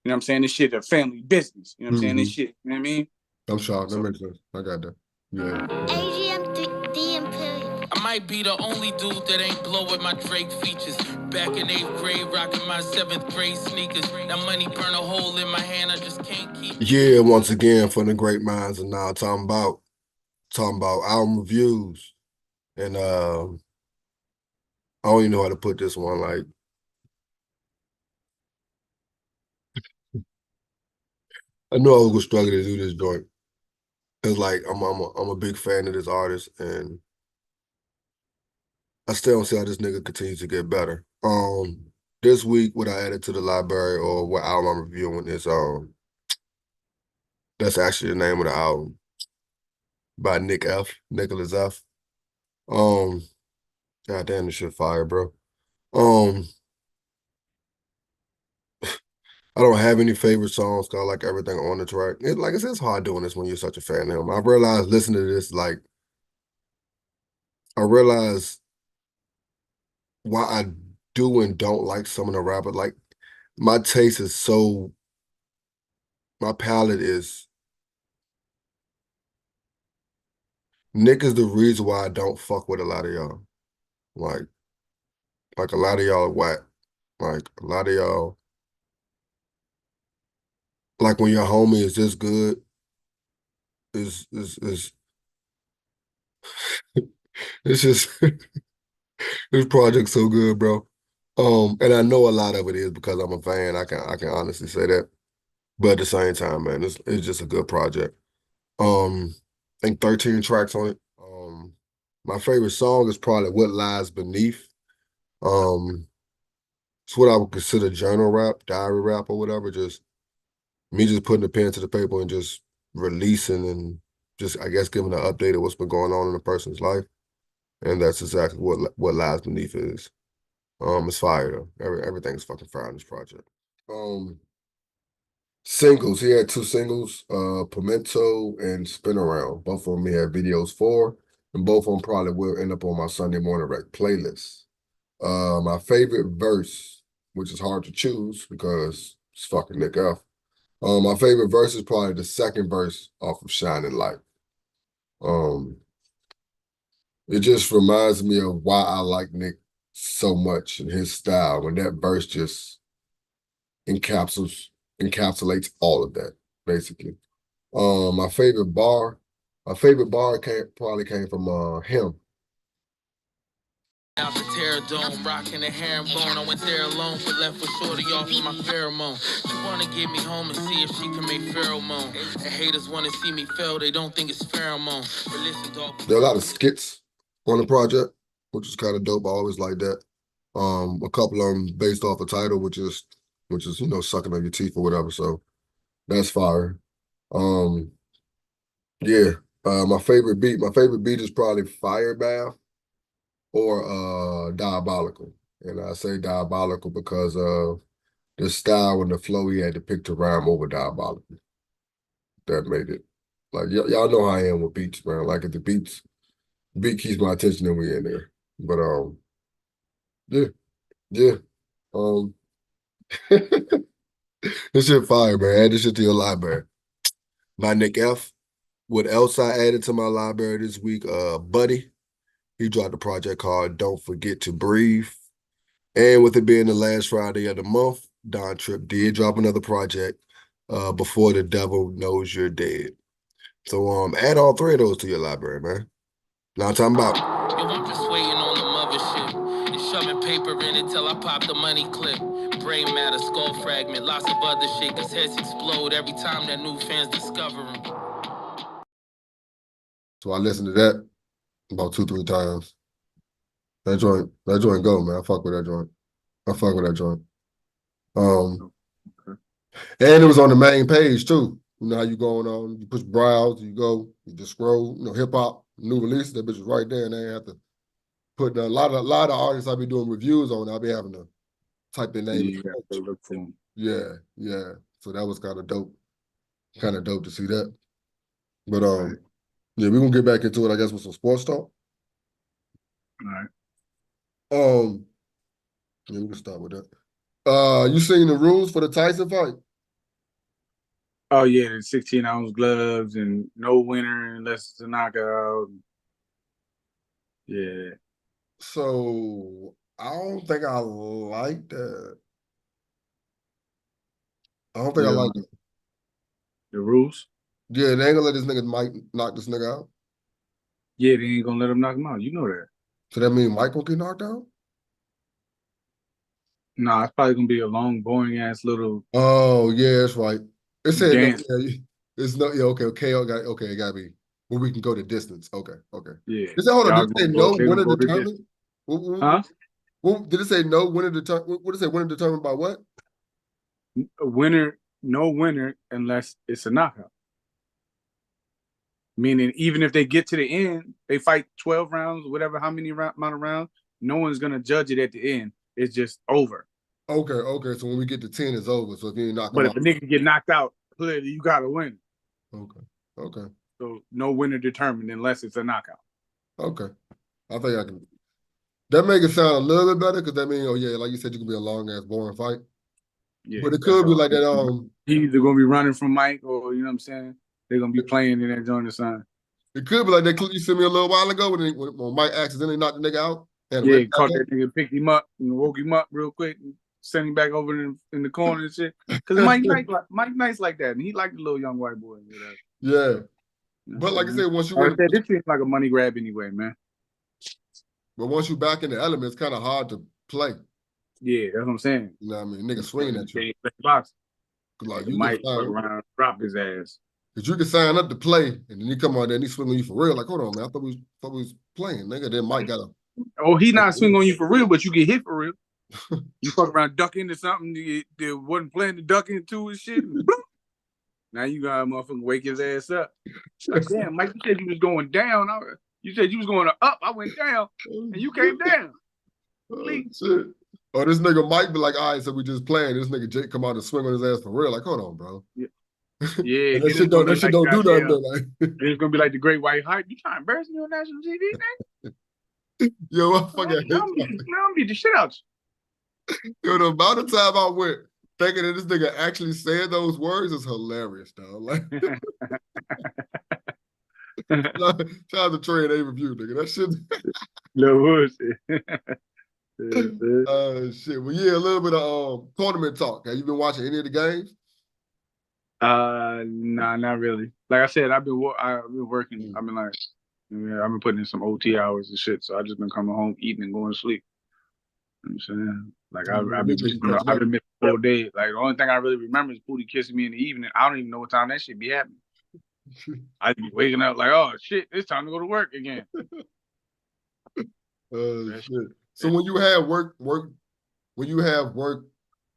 You know what I'm saying? This shit a family business. You know what I'm saying? This shit, you know what I mean? I'm shocked. That makes sense. I got that. Yeah. AGM the Imperial. I might be the only dude that ain't blow with my Drake features. Back in 8th grade, rocking my 7th grade sneakers. That money burn a hole in my hand, I just can't keep. Yeah, once again, for the great minds and now talking about album reviews. And I don't even know how to put this one. Like, I know I was gonna struggle to do this joint. Cause like I'm a big fan of this artist, and I still don't see how this nigga continues to get better. This week, what I added to the library or what album I'm reviewing is that's actually the name of the album. by Nicholas F. God damn, this shit fire, bro. I don't have any favorite songs because I like everything on the track. Like I said, it's hard doing this when you're such a fan of him. I realized listening to this, like, I realized why I do and don't like some of the rappers. Like, my taste is so, my palette is, Nick is the reason why I don't fuck with a lot of y'all. Like a lot of y'all are whack. Like, a lot of y'all, like when your homie is this good, is it's just this project's so good, bro. And I know a lot of it is because I'm a fan. I can honestly say that. But at the same time, man, it's just a good project. I think 13 tracks on it. My favorite song is probably What Lies Beneath. It's what I would consider journal rap, diary rap, or whatever. Just me just putting the pen to the paper and just releasing and just, I guess, giving an update of what's been going on in a person's life. And that's exactly what Lies Beneath is. It's fire though. Everything's fucking fire on this project. Singles. He had 2 singles, Pimento and Spin Around. Both of them he had videos for, and both of them probably will end up on my Sunday morning rec playlist. My favorite verse, which is hard to choose because it's fucking Nick F. My favorite verse is probably the second verse off of Shining Light. It just reminds me of why I like Nick so much and his style when that verse just encapsulates all of that, basically. My favorite bar probably came from him. Out the terror dome, rocking the herringbone. I went there alone, but left with shorty off my pheromone. She wanna get me home and see if she can make pheromone. And haters wanna see me fail, they don't think it's pheromone. But listen, dog. There are a lot of skits on the project, which is kind of dope. I always like that. A couple of them based off a title, which is sucking on your teeth or whatever. So that's fire. Yeah. My favorite beat is probably Fire Bath or Diabolical. And I say Diabolical because the style and the flow he had to pick to rhyme over Diabolical. That made it. Like y'all know how I am with beats, man. Like if the beat keeps my attention, then we in there. But yeah. This shit fire, man. Add this shit to your library. By Nick F. What else I added to my library this week? Buddy. He dropped a project called Don't Forget to Breathe. And with it being the last Friday of the month, Don Tripp did drop another project, Before the Devil Knows You're Dead. So add all 3 of those to your library, man. Now I'm talking about. Yo, I'm just waiting on the mother shit. And shoving paper in it till I pop the money clip. Brain matter, skull fragment, lots of other shit. Cause heads explode every time that new fans discover them. So I listened to that about 2-3 times. That joint go, man. I fuck with that joint. And it was on the main page too. You know how you going on, you push browse, you just scroll, hip hop, new release, that bitch is right there, and they have to put a lot of artists I be doing reviews on, I'll be having to type their name. Yeah, look for them. Yeah. So that was kind of dope. Kind of dope to see that. But yeah, we're gonna get back into it, I guess, with some sports talk. All right. Yeah, we can start with that. You seen the rules for the Tyson fight? Oh yeah, the 16-ounce gloves and no winner unless it's a knockout. Yeah. So I don't think I like that. I don't think I like it. The rules? Yeah, they ain't gonna let this nigga Mike knock this nigga out. Yeah, they ain't gonna let him knock him out. You know that. So that means Mike will get knocked out? Nah, it's probably gonna be a long, boring ass little. Oh yeah, that's right. It said no. Dance. Yeah, it's no. Yeah, okay. It gotta be where we can go the distance. Okay. Yeah. Is that hold on? Y'all Did it say gonna no they winner gonna go to determined? Huh? Did it say no winner determined? What did it say? Winner determined by what? A winner, no winner unless it's a knockout. Meaning, even if they get to the end, they fight 12 rounds, whatever, how many amount of rounds, no one's going to judge it at the end. It's just over. Okay. So when we get to 10, it's over. So if you knock But him if out. a nigga get knocked out, clearly you got to win. Okay. So no winner determined unless it's a knockout. Okay. I think I can. That make it sound a little bit better because that means, oh yeah, like you said, you can be a long ass boring fight. Yeah, but it could be like that. He's either gonna be running from Mike, or you know what I'm saying. They're gonna be playing in that joint the sun. It could be like that clip you sent me a little while ago when Mike accidentally knocked the nigga out. Yeah, caught that nigga, picked him up, and woke him up real quick, and sent him back over in the corner and shit. Because Mike nice like that, and he liked the little young white boy. Yeah, but like I said, once you win, this seems like a money grab anyway, man. But once you back in the element, it's kind of hard to play. Yeah, that's what I'm saying. You know what I mean? Nigga swinging at you. Like you might fuck around, drop his ass. Cause you can sign up to play, and then he come out there and he swing on you for real. Like, hold on, man, I thought we was playing, nigga. Then Mike got a. Oh, he not swing on you for real, but you get hit for real. You fuck around, duck into something that wasn't planning to duck into and shit. And now you gotta motherfucking wake his ass up. Like, damn, Mike, you said you was going down. You said you was going up. I went down, and you came down. Oh, shit. Or this nigga Mike be like, all right, so we just playing. This nigga Jake come out and swing on his ass for real. Like, hold on, bro. Yeah. Yeah, that shit don't do nothing. Like, it's gonna be like the Great White Hype. You trying to embarrass me on national TV, man? Yo, I fucking I'll beat the shit out you. Yo, the amount of time I went thinking that this nigga actually said those words is hilarious, dog. Like, shout out to Trey and A-Review, nigga. That shit. No bullshit. Shit. Well, yeah, a little bit of tournament talk. Have you been watching any of the games? Nah, not really. Like I said, I've been working. I've been putting in some OT hours and shit. So I just been coming home, eating, and going to sleep. You know what I'm saying? Like I've been missing all day. Like the only thing I really remember is Pootie kissing me in the evening. I don't even know what time that shit be happening. I'd be waking up like, oh shit, it's time to go to work again. Shit. So when you have work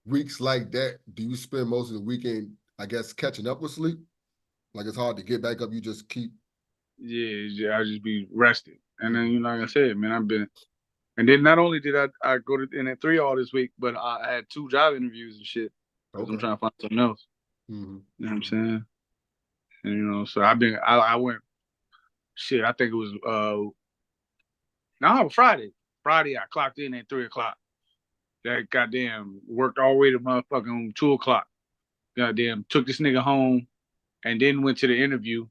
weeks like that, do you spend most of the weekend, I guess, catching up with sleep? Like it's hard to get back up. You just keep. Yeah, I just be rested, and then like I said, man, and then not only did I go to NN3 all this week, but I had 2 job interviews and shit. Okay. I'm trying to find something else. Mm-hmm. You know what I'm saying? And so I went. Shit, I think it was Friday. Friday, I clocked in at 3:00. That goddamn worked all the way to motherfucking 2:00. Goddamn, took this nigga home, and then went to the interview.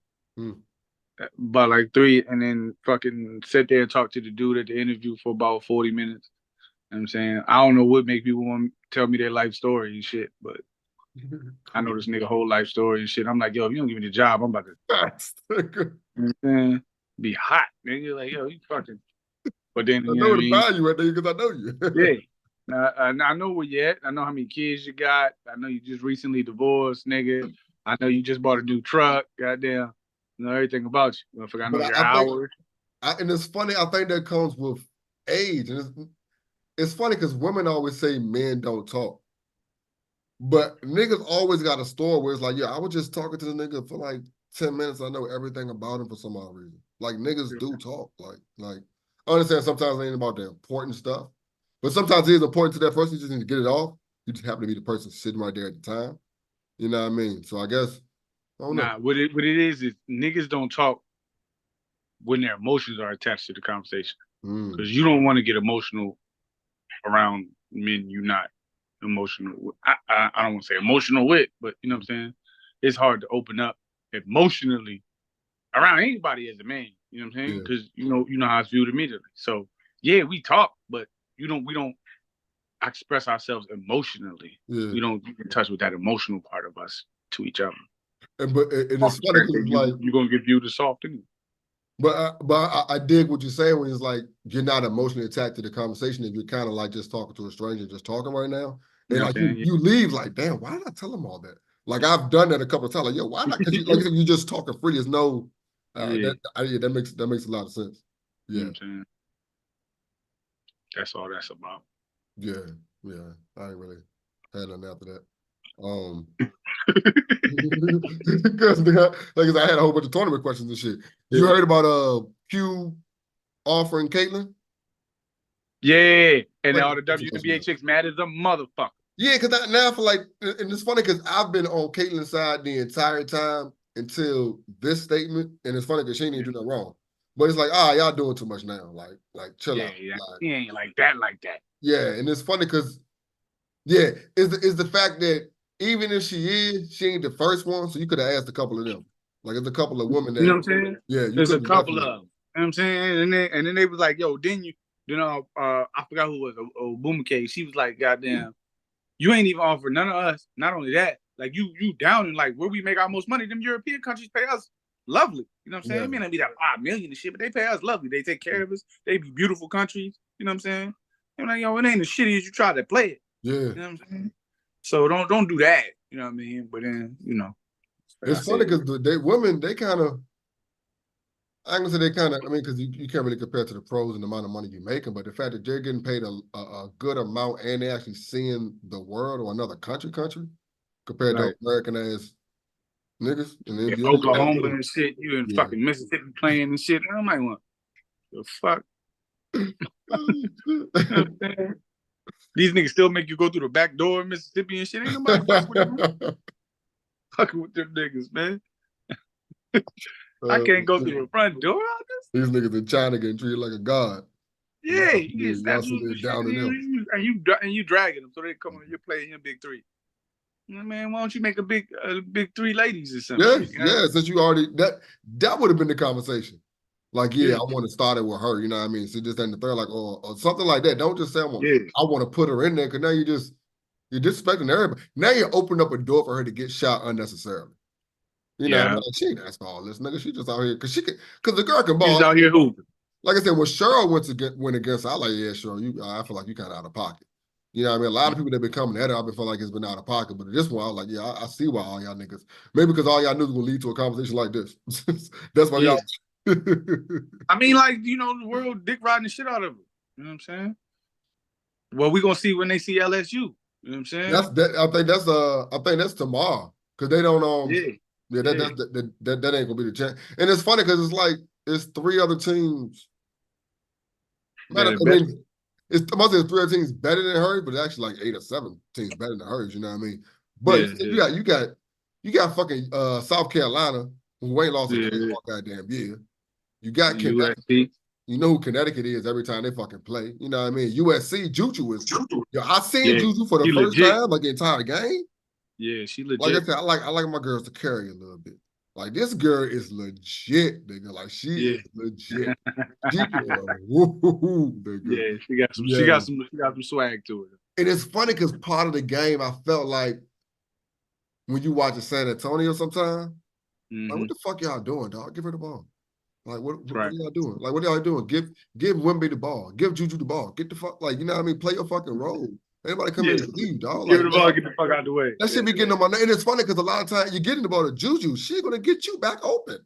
By like 3, and then fucking sat there and talked to the dude at the interview for about 40 minutes. You know what I'm saying? I don't know what make people want to tell me their life story and shit, but I know this nigga whole life story and shit. I'm like, yo, if you don't give me the job, I'm about to you know what I'm saying? Be hot. Then you're like, yo, you fucking. But then I know the value right there because I know you. Yeah. I know where you at. I know how many kids you got. I know you just recently divorced, nigga. I know you just bought a new truck. Goddamn. I know everything about you. I know your hours. And it's funny. I think that comes with age. And it's funny because women always say men don't talk. But niggas always got a story where it's like, yeah, I was just talking to the nigga for like 10 minutes. I know everything about him for some odd reason. Like niggas do talk. Like I understand sometimes it ain't about the important stuff. But sometimes it is important to that person. You just need to get it off. You just happen to be the person sitting right there at the time. You know what I mean? So I guess I don't know. What it is niggas don't talk when their emotions are attached to the conversation. Because you don't want to get emotional around men you're not emotional with. I don't want to say emotional with, but you know what I'm saying? It's hard to open up emotionally around anybody as a man. You know what I'm saying? Because you know how it's viewed immediately. So yeah, we talk, but we don't express ourselves emotionally. Yeah. We don't get in touch with that emotional part of us to each other. But it's funny because like you're gonna get viewed as soft anyway. But I dig what you're saying when it's like you're not emotionally attached to the conversation if you're kind of like just talking to a stranger, just talking right now. And you like you leave like, damn, why did I tell him all that? Like I've done that a couple of times. Like, yo, why not? Because you just talking free. There's no that makes a lot of sense. Yeah. You know what I'm saying? That's all that's about. Yeah. I ain't really had nothing after that. Because like I had a whole bunch of tournament questions and shit. You heard about Q offering Caitlyn? Yeah, and Like, all the WNBA chicks mad as a motherfucker. Yeah, because now I feel like, and it's funny because I've been on Caitlyn's side the entire time until this statement, and it's funny because she ain't even do nothing wrong. But it's like, y'all doing too much now. Like chill out. Yeah, Like, he ain't like that. yeah, and it's funny because, yeah, is the fact that even if she ain't the first one, so you could have asked a couple of them. Like, it's a couple of women that, You know what I'm saying? yeah, you There's a could couple definitely. of them. You know what I'm saying? And then they was like, yo, didn't you? I forgot who it was, Boomake. She was like, goddamn, you ain't even offer none of us. Not only that, like you down in like where we make our most money, them European countries pay us lovely. You know what I'm saying? Yeah. It may not be that 5 million and shit, but they pay us lovely. They take care of us. They be beautiful countries. You know what I'm saying? I'm like, yo, it ain't as shitty as you try to play it. Yeah. You know what I'm saying? So don't do that. You know what I mean? But then, like It's funny because the women, they kind of, I ain't gonna say they kind of, I mean, because you can't really compare to the pros and the amount of money you're making, but the fact that they're getting paid a good amount and they're actually seeing the world or another country compared to American ass niggas and the NBA. Oklahoma and shit, you in fucking Mississippi playing and shit. I might want the fuck. These niggas still make you go through the back door in Mississippi and shit. Ain't nobody fucking with them. Fucking with them niggas, man. I can't go through the front door. These niggas in China getting treated like a god. Yeah, you get y'all sit there down in them. And you dragging them so they come on. You're playing your big three. Man, why don't you make a big three ladies or something? Yeah. Since you already that would have been the conversation. Like, I want to start it with her. You know what I mean? So just in the third, like, or something like that. Don't just say I want to put her in there because now you're disrespecting everybody. Now you're opening up a door for her to get shot unnecessarily. You know, like, she ain't asked for all this, nigga. She just out here because the girl can ball. She's out here hooping. Like I said, when Cheryl went against her, I like, yeah, sure. I feel like you kind of out of pocket. You know what I mean? A lot of people that been coming at her, I've been feeling like it's been out of pocket. But this one, I was like, yeah, I see why all y'all niggas. Maybe because all y'all knew was going to lead to a conversation like this. That's why y'all. I mean, like, the world dick riding the shit out of her. You know what I'm saying? Well, we're going to see when they see LSU. You know what I'm saying? I think that's tomorrow. Because they don't that ain't gonna be the chance. And it's funny because it's like it's 3 other teams. I mean, it's must say 3 other teams better than hers, but it's actually like 8 or 7 teams better than hers. You know what I mean? But you got fucking South Carolina who ain't lost a game all goddamn year. You got Connecticut. You know who Connecticut is every time they fucking play. You know what I mean? USC, Juju is. Yo, I seen Juju for the first time, like the entire game. Yeah, she legit. Like I said, I like my girls to carry a little bit. Like, this girl is legit, nigga. Like, she is legit. She nigga. Yeah, she got some swag to her. And it's funny because part of the game, I felt like when you watch San Antonio sometime, like, what the fuck y'all doing, dog? Give her the ball. Like, what are y'all doing? Like, what are y'all doing? Give Wemby the ball. Give Juju the ball. Get the fuck, like, you know what I mean? Play your fucking role. Anybody come in and leave, dog. Give the ball, get the fuck out the way. That shit be getting on my nerves. And it's funny because a lot of times you're getting the ball to Juju. She's gonna get you back open.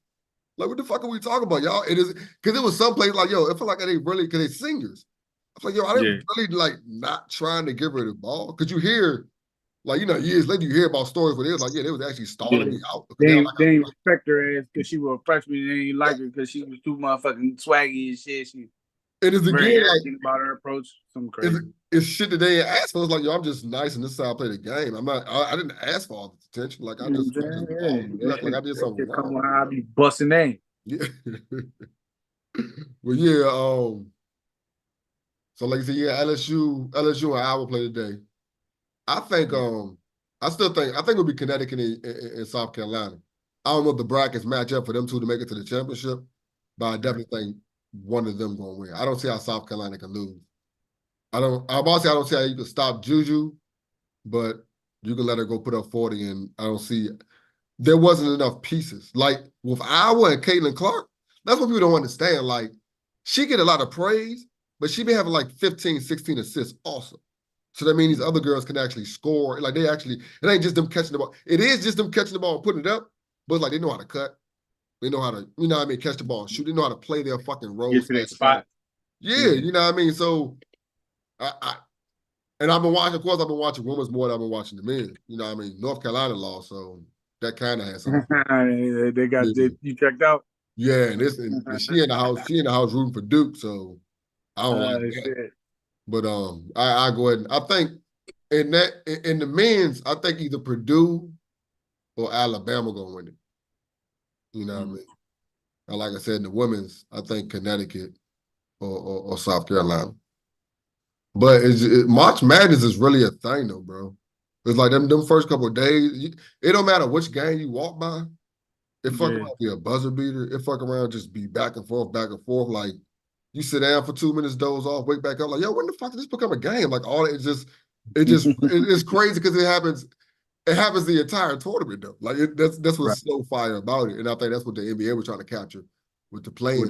Like, what the fuck are we talking about, y'all? It is because it was some place like, yo, it felt like they really, because they singers. I was like, yo, I didn't really like not trying to give her the ball. Because you hear, like, years later, you hear about stories where it was like, they was actually stalling me out. They ain't respect her ass because she was a freshman and they ain't like her because she was too motherfucking swaggy and shit. It is very again like about her approach. Some crazy. It's shit that they ain't asked for. It's like, yo, I'm just nice and this is how I play the game. I didn't ask for all the attention. Like, I just like I did something wrong. Come on, I be busting name. Yeah. Well, yeah. So like I said, LSU and Iowa play today. I think I think it'll be Connecticut and South Carolina. I don't know if the brackets match up for them two to make it to the championship, but I definitely think one of them gonna win. I don't see how South Carolina can lose. I don't see how you can stop Juju, but you can let her go put up 40, and I don't see there wasn't enough pieces. Like with Iowa and Caitlin Clark, that's what people don't understand. Like, she get a lot of praise, but she been having like 15, 16 assists also. So that means these other girls can actually score. Like, it ain't just them catching the ball. It is just them catching the ball and putting it up, but like, they know how to cut. They know how to, you know what I mean, catch the ball and shoot. They know how to play their fucking roles. Get to that spot. Yeah, you know what I mean? So And I've been watching, of course, I've been watching women's more than I've been watching the men. You know what I mean? North Carolina lost, so that kind of has something. You checked out? Yeah, and she in the house rooting for Duke, so I don't like that. Shit. But I go ahead and I think in the men's, I think either Purdue or Alabama gonna win it. You know what I mean? And like I said, in the women's, I think Connecticut or South Carolina. But March Madness is really a thing though, bro. It's like them first couple of days, it don't matter which game you walk by, it fuck around be a buzzer beater, it fuck around just be back and forth. Like you sit down for 2 minutes, doze off, wake back up, like, yo, when the fuck did this become a game? Like all it's crazy because it happens the entire tournament though. Like that's what's so fire about it. And I think that's what the NBA was trying to capture with the playing.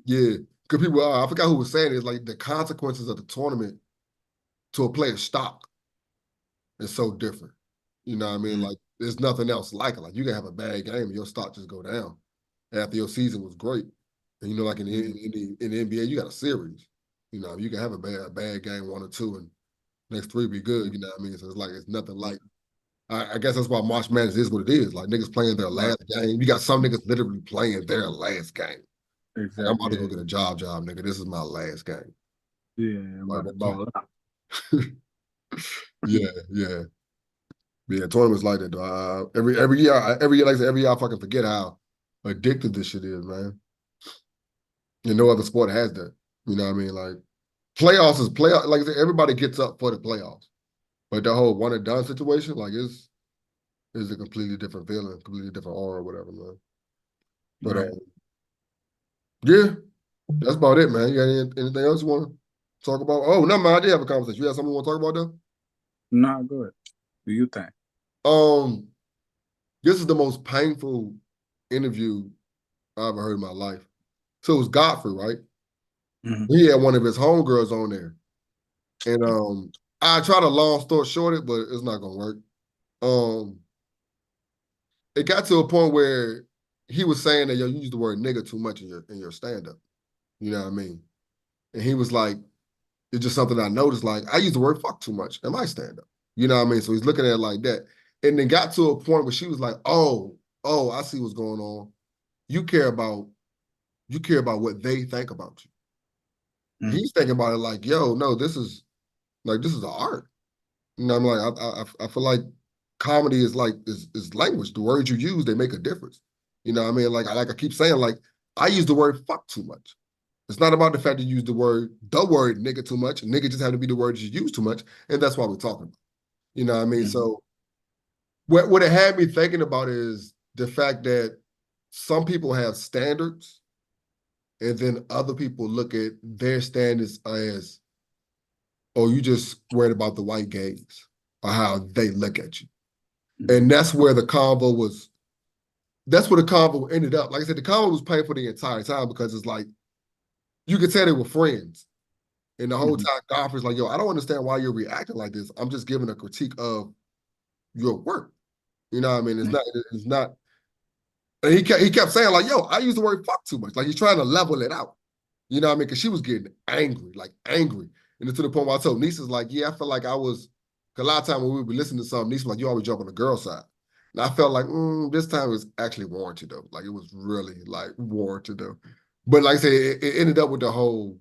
Yeah. Because people, I forgot who was saying it, like the consequences of the tournament to a player's stock is so different. You know what I mean? Like there's nothing else like it. Like you can have a bad game and your stock just go down after your season was great. And you know, like in the NBA, you got a series. You know, you can have a bad game, 1 or 2, and next 3 be good. You know what I mean? So it's nothing like. I guess that's why March Madness is what it is. Like niggas playing their last game. You got some niggas literally playing their last game. Exactly. Like, I'm about to go get a job, nigga. This is my last game. Yeah, I'm about to ball out. Yeah. Tournaments like that, though. Every year, like I said, every year I fucking forget how addictive this shit is, man. And no other sport has that. You know what I mean? Like playoffs is playoff. Like I said, everybody gets up for the playoffs, but the whole one and done situation, like, is a completely different feeling, completely different aura, or whatever, man. But yeah, that's about it, man. You got anything else you want to talk about? Oh, no, man, I did have a conversation. You have something you want to talk about, though? Nah, good. Do you think? This is the most painful interview I ever heard in my life. So it was Godfrey, right? He had one of his homegirls on there. And I try to long story short it, but it's not gonna work. It got to a point where he was saying that, yo, you use the word nigga too much in your stand-up. You know what I mean? And he was like, it's just something I noticed, like, I use the word fuck too much in my stand-up. You know what I mean? So he's looking at it like that. And then got to a point where she was like, oh, I see what's going on. You care about what they think about you. He's thinking about it like, yo, no, this is an art. You know what I mean? Like, I feel like comedy is language. The words you use, they make a difference. You know what I mean? Like I keep saying, like, I use the word fuck too much. It's not about the fact that you use the word nigga too much. Nigga just have to be the word you use too much. And that's why we're talking about. You know what I mean? So what it had me thinking about is the fact that some people have standards and then other people look at their standards as, oh, you just worried about the white gaze or how they look at you. And that's where the convo ended up. Like I said, the convo was painful the entire time because it's like, you could tell they were friends. And the whole time, Godfrey's like, yo, I don't understand why you're reacting like this. I'm just giving a critique of your work. You know what I mean? It's not. And he kept saying, like, yo, I use the word fuck too much. Like, he's trying to level it out. You know what I mean? Because she was getting angry. And then to the point where I told Nissa's like, yeah, I feel like I was, because a lot of time when we would be listening to something, Nissa was like, you always jump on the girl side. And I felt like, this time it was actually warranted, though. Like, it was really, like, warranted, though. But like I said, it ended up with the whole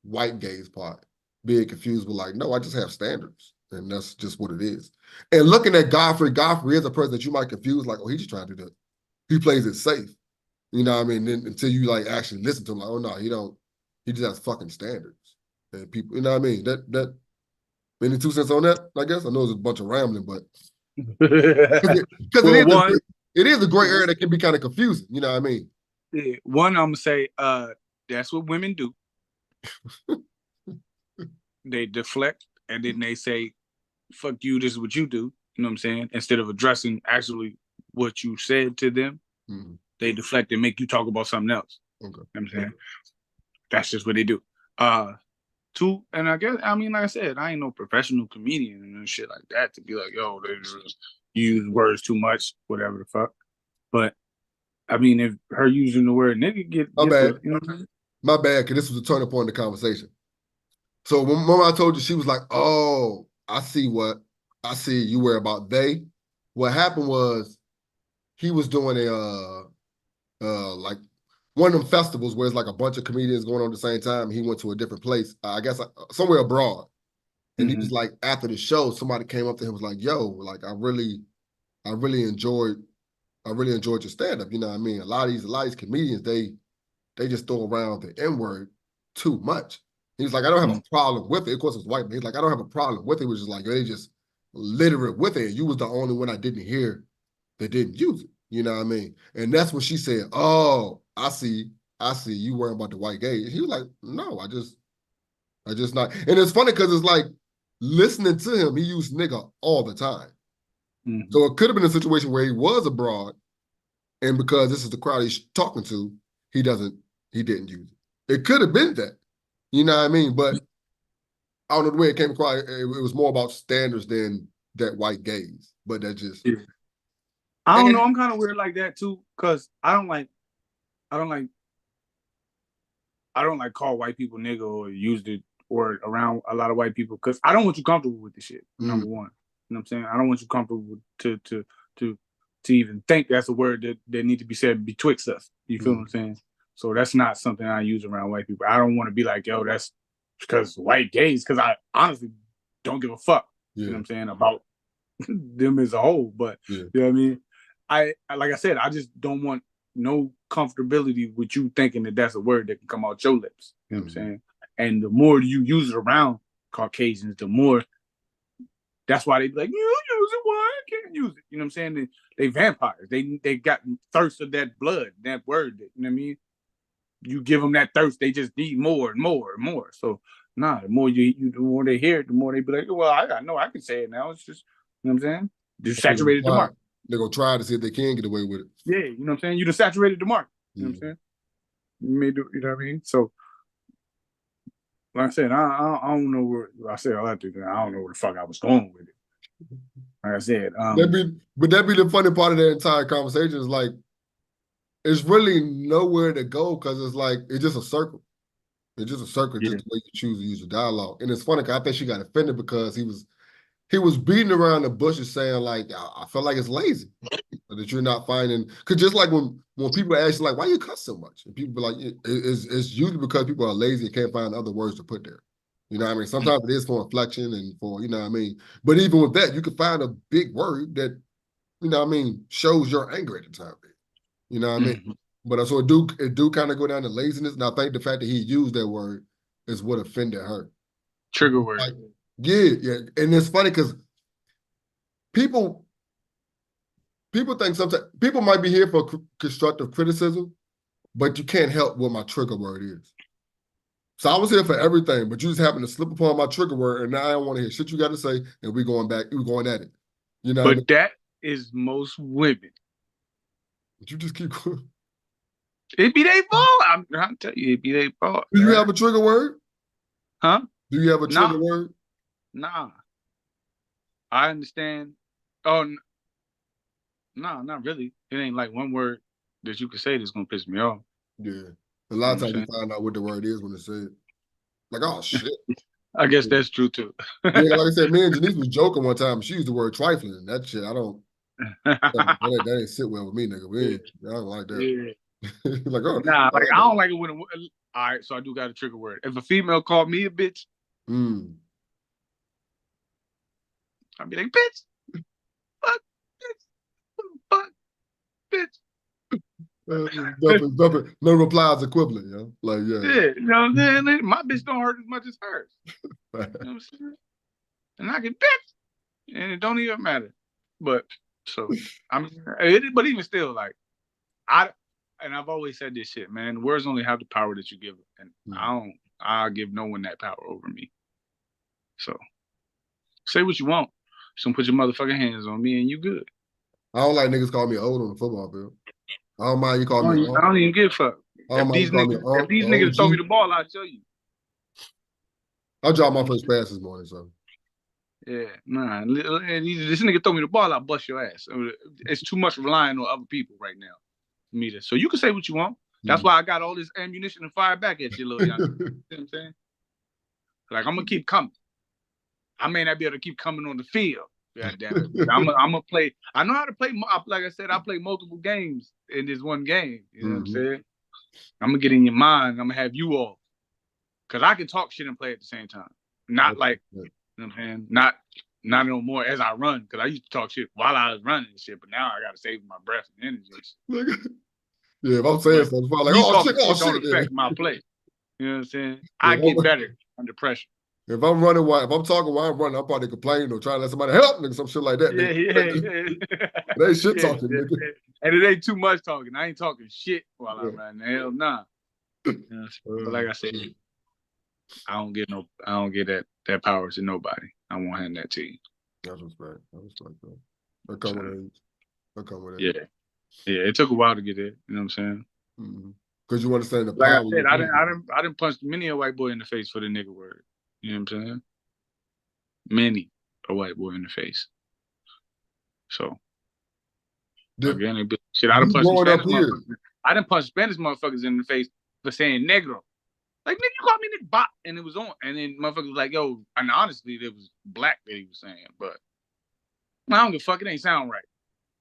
white gaze part, being confused with, like, no, I just have standards. And that's just what it is. And looking at Godfrey is a person that you might confuse, like, oh, he's just trying to do that. He plays it safe. You know what I mean? Then, until you, like, actually listen to him, like, oh, no, he just has fucking standards. And people, you know what I mean? That any 2 cents on that, I guess? I know it's a bunch of rambling, but because it is a gray area that can be kind of confusing, you know what I mean? Yeah. One, I'm gonna say, that's what women do. They deflect and then they say, fuck you, this is what you do. You know what I'm saying? Instead of addressing actually what you said to them, they deflect and make you talk about something else. Okay. You know what I'm saying? That's just what they do. Two, and I guess, I mean, like I said, I ain't no professional comedian and shit like that to be like, yo, they just use words too much, whatever the fuck. But I mean, if her using the word nigga My bad. you know what I mean? My bad, because this was a turning point in the conversation. So when Mama told you, she was like, "Oh, I see you worry about they." What happened was he was doing like one of them festivals where it's like a bunch of comedians going on at the same time. He went to a different place, I guess somewhere abroad. And he was like, after the show, somebody came up to him and was like, "Yo, like I really enjoyed your stand-up." You know what I mean? A lot of these comedians, they just throw around the N-word too much. He's like, I don't have a problem with it. Of course, it's white, but he's like, I don't have a problem with it. It was just like, they just literate with it. You was the only one I didn't hear that didn't use it. You know what I mean? And that's when she said, "Oh, I see. You worrying about the white gay." And he was like, "No, I just not." And it's funny because it's like listening to him, he used nigga all the time. Mm-hmm. So it could have been a situation where he was abroad, and because this is the crowd he's talking to, he didn't use it. It could have been that. You know what I mean? But I don't know the way it came across. It was more about standards than that white gaze. But that just I don't know. I'm kind of weird like that too, because I don't like call white people nigga or use the word around a lot of white people, because I don't want you comfortable with the shit. Number one, you know what I'm saying? I don't want you comfortable to even think that's a word that need to be said betwixt us. You feel what I'm saying? So that's not something I use around white people. I don't want to be like, yo, that's because white gays, because I honestly don't give a fuck. You know what I'm saying, about them as a whole. But you know what I mean? I like I said, I just don't want no comfortability with you thinking that that's a word that can come out your lips. You know what I'm saying? And the more you use it around Caucasians, the more. That's why they be like, you use it, why I can't use it? You know what I'm saying? They vampires. They got thirst of that blood, that word. You know what I mean? You give them that thirst, they just need more and more and more. So the more the more they hear it, the more they be like, well, I can say it now. It's just, you know what I'm saying? Just saturated the market. They're gonna try to see if they can get away with it. Yeah, you know what I'm saying? You just saturated the market. You know what I'm saying? You know what I mean? So like I said, I don't know where I said all that. I don't know where the fuck I was going with it. Like I said, that'd be the funny part of that entire conversation is like, it's really nowhere to go because it's like it's just a circle. It's just a circle, just the way you choose to use the dialogue. And it's funny because I think she got offended because he was beating around the bushes saying like, I feel like it's lazy that you're not finding. Because just like when people ask you like, why you cuss so much? And people be like, it's usually because people are lazy and can't find other words to put there. You know what I mean? Sometimes it is for inflection and for, you know what I mean? But even with that, you can find a big word that, you know what I mean, shows your anger at the time. You know what I mean? But so it do kind of go down to laziness. And I think the fact that he used that word is what offended her. Trigger word. Like, yeah. And it's funny because people think sometimes people might be here for constructive criticism, but you can't help what my trigger word is. So I was here for everything, but you just happened to slip upon my trigger word, and now I don't want to hear shit you got to say, and we're going at it. You know, but that is most women. But you just keep going. It be their fault. I'm telling you, it be their fault. Do you have a trigger word? Huh? Do you have a trigger word? Nah. I understand. Oh, no, not really. It ain't like one word that you can say that's gonna piss me off. Yeah. A lot of times you find out what the word is when it's said. Like, oh shit. I guess that's true too. Yeah, like I said, me and Janice was joking one time. She used the word trifling. That shit, I don't. that ain't sit well with me, nigga. I don't like that. Yeah. Like, oh, nah, like I don't like it when. All right, so I do got a trigger word. If a female called me a bitch, I'd be like, bitch, fuck, bitch. Dumping. No replies equivalent, yo. Like, Yeah, you know what I'm saying? My bitch don't hurt as much as hers. You know what I'm saying? And I can bitch, and it don't even matter. But so I mean, but even still, like I've always said this shit, man. Words only have the power that you give it, and I'll give no one that power over me. So say what you want. Just don't put your motherfucking hands on me, and you good. I don't like niggas call me old on the football field. I don't mind you call me old. I don't even give a fuck. If these niggas throw me the ball, I'll tell you. I dropped my first pass this morning, so. Yeah, nah. This nigga throw me the ball, I'll bust your ass. It's too much relying on other people right now for me to. So you can say what you want. That's why I got all this ammunition to fire back at you, little young. You know what I'm saying? Like, I'm gonna keep coming. I may not be able to keep coming on the field. God damn it. I'm gonna play. I know how to play. Like I said, I play multiple games in this one game. You know what I'm saying? I'm gonna get in your mind. I'm gonna have you off. Cause I can talk shit and play at the same time. Not like, you know what I'm saying? Not no more as I run. Cause I used to talk shit while I was running and shit, but now I gotta save my breath and energy. Yeah, if I'm saying something, I'm like, oh shit, don't affect my play. You know what I'm saying? I get better under pressure. If I'm running, if I'm talking while I'm running, I'm probably complaining or trying to let somebody help, nigga, some shit like that. Yeah. They shit talking, nigga. And it ain't too much talking. I ain't talking shit while I'm running. Hell nah. You know, but like I said, I don't get that power to nobody. I won't hand that to you. That's respect. I come with it. Yeah. Yeah, it took a while to get there. You know what I'm saying? Because you understand the power. Like I said, I didn't punch many a white boy in the face for the nigga word. You know what I'm saying? Many a white boy in the face. So again, shit, I done punched Spanish motherfuckers. I done punched Spanish motherfuckers in the face for saying negro. Like, nigga, you called me nigga bot, and it was on. And then motherfuckers was like, yo, and honestly, it was black that he was saying, but I don't give a fuck, it ain't sound right.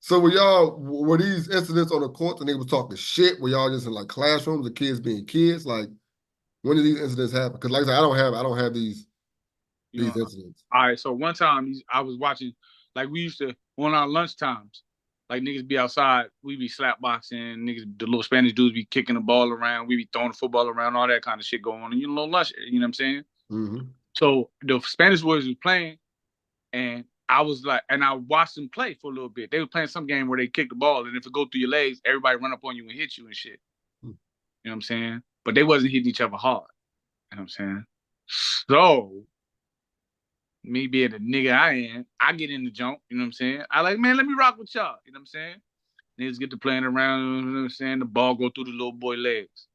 So were these incidents on the court and they was talking shit? Were y'all just in like classrooms, the kids being kids? Like, when did these incidents happen? Because like I said, I don't have these incidents. All right, so one time I was watching, like we used to, on our lunch times, like niggas be outside, we be slap boxing, niggas, the little Spanish dudes be kicking the ball around, we be throwing the football around, all that kind of shit going on, and you know, lunch, you know what I'm saying? So the Spanish boys was playing, and I was like, and I watched them play for a little bit. They were playing some game where they kick the ball, and if it go through your legs, everybody run up on you and hit you and shit. You know what I'm saying? But they wasn't hitting each other hard. You know what I'm saying? So, me being the nigga I am, I get in the jump, you know what I'm saying? I like, man, let me rock with y'all, you know what I'm saying? Niggas get to playing around, you know what I'm saying? The ball go through the little boy legs.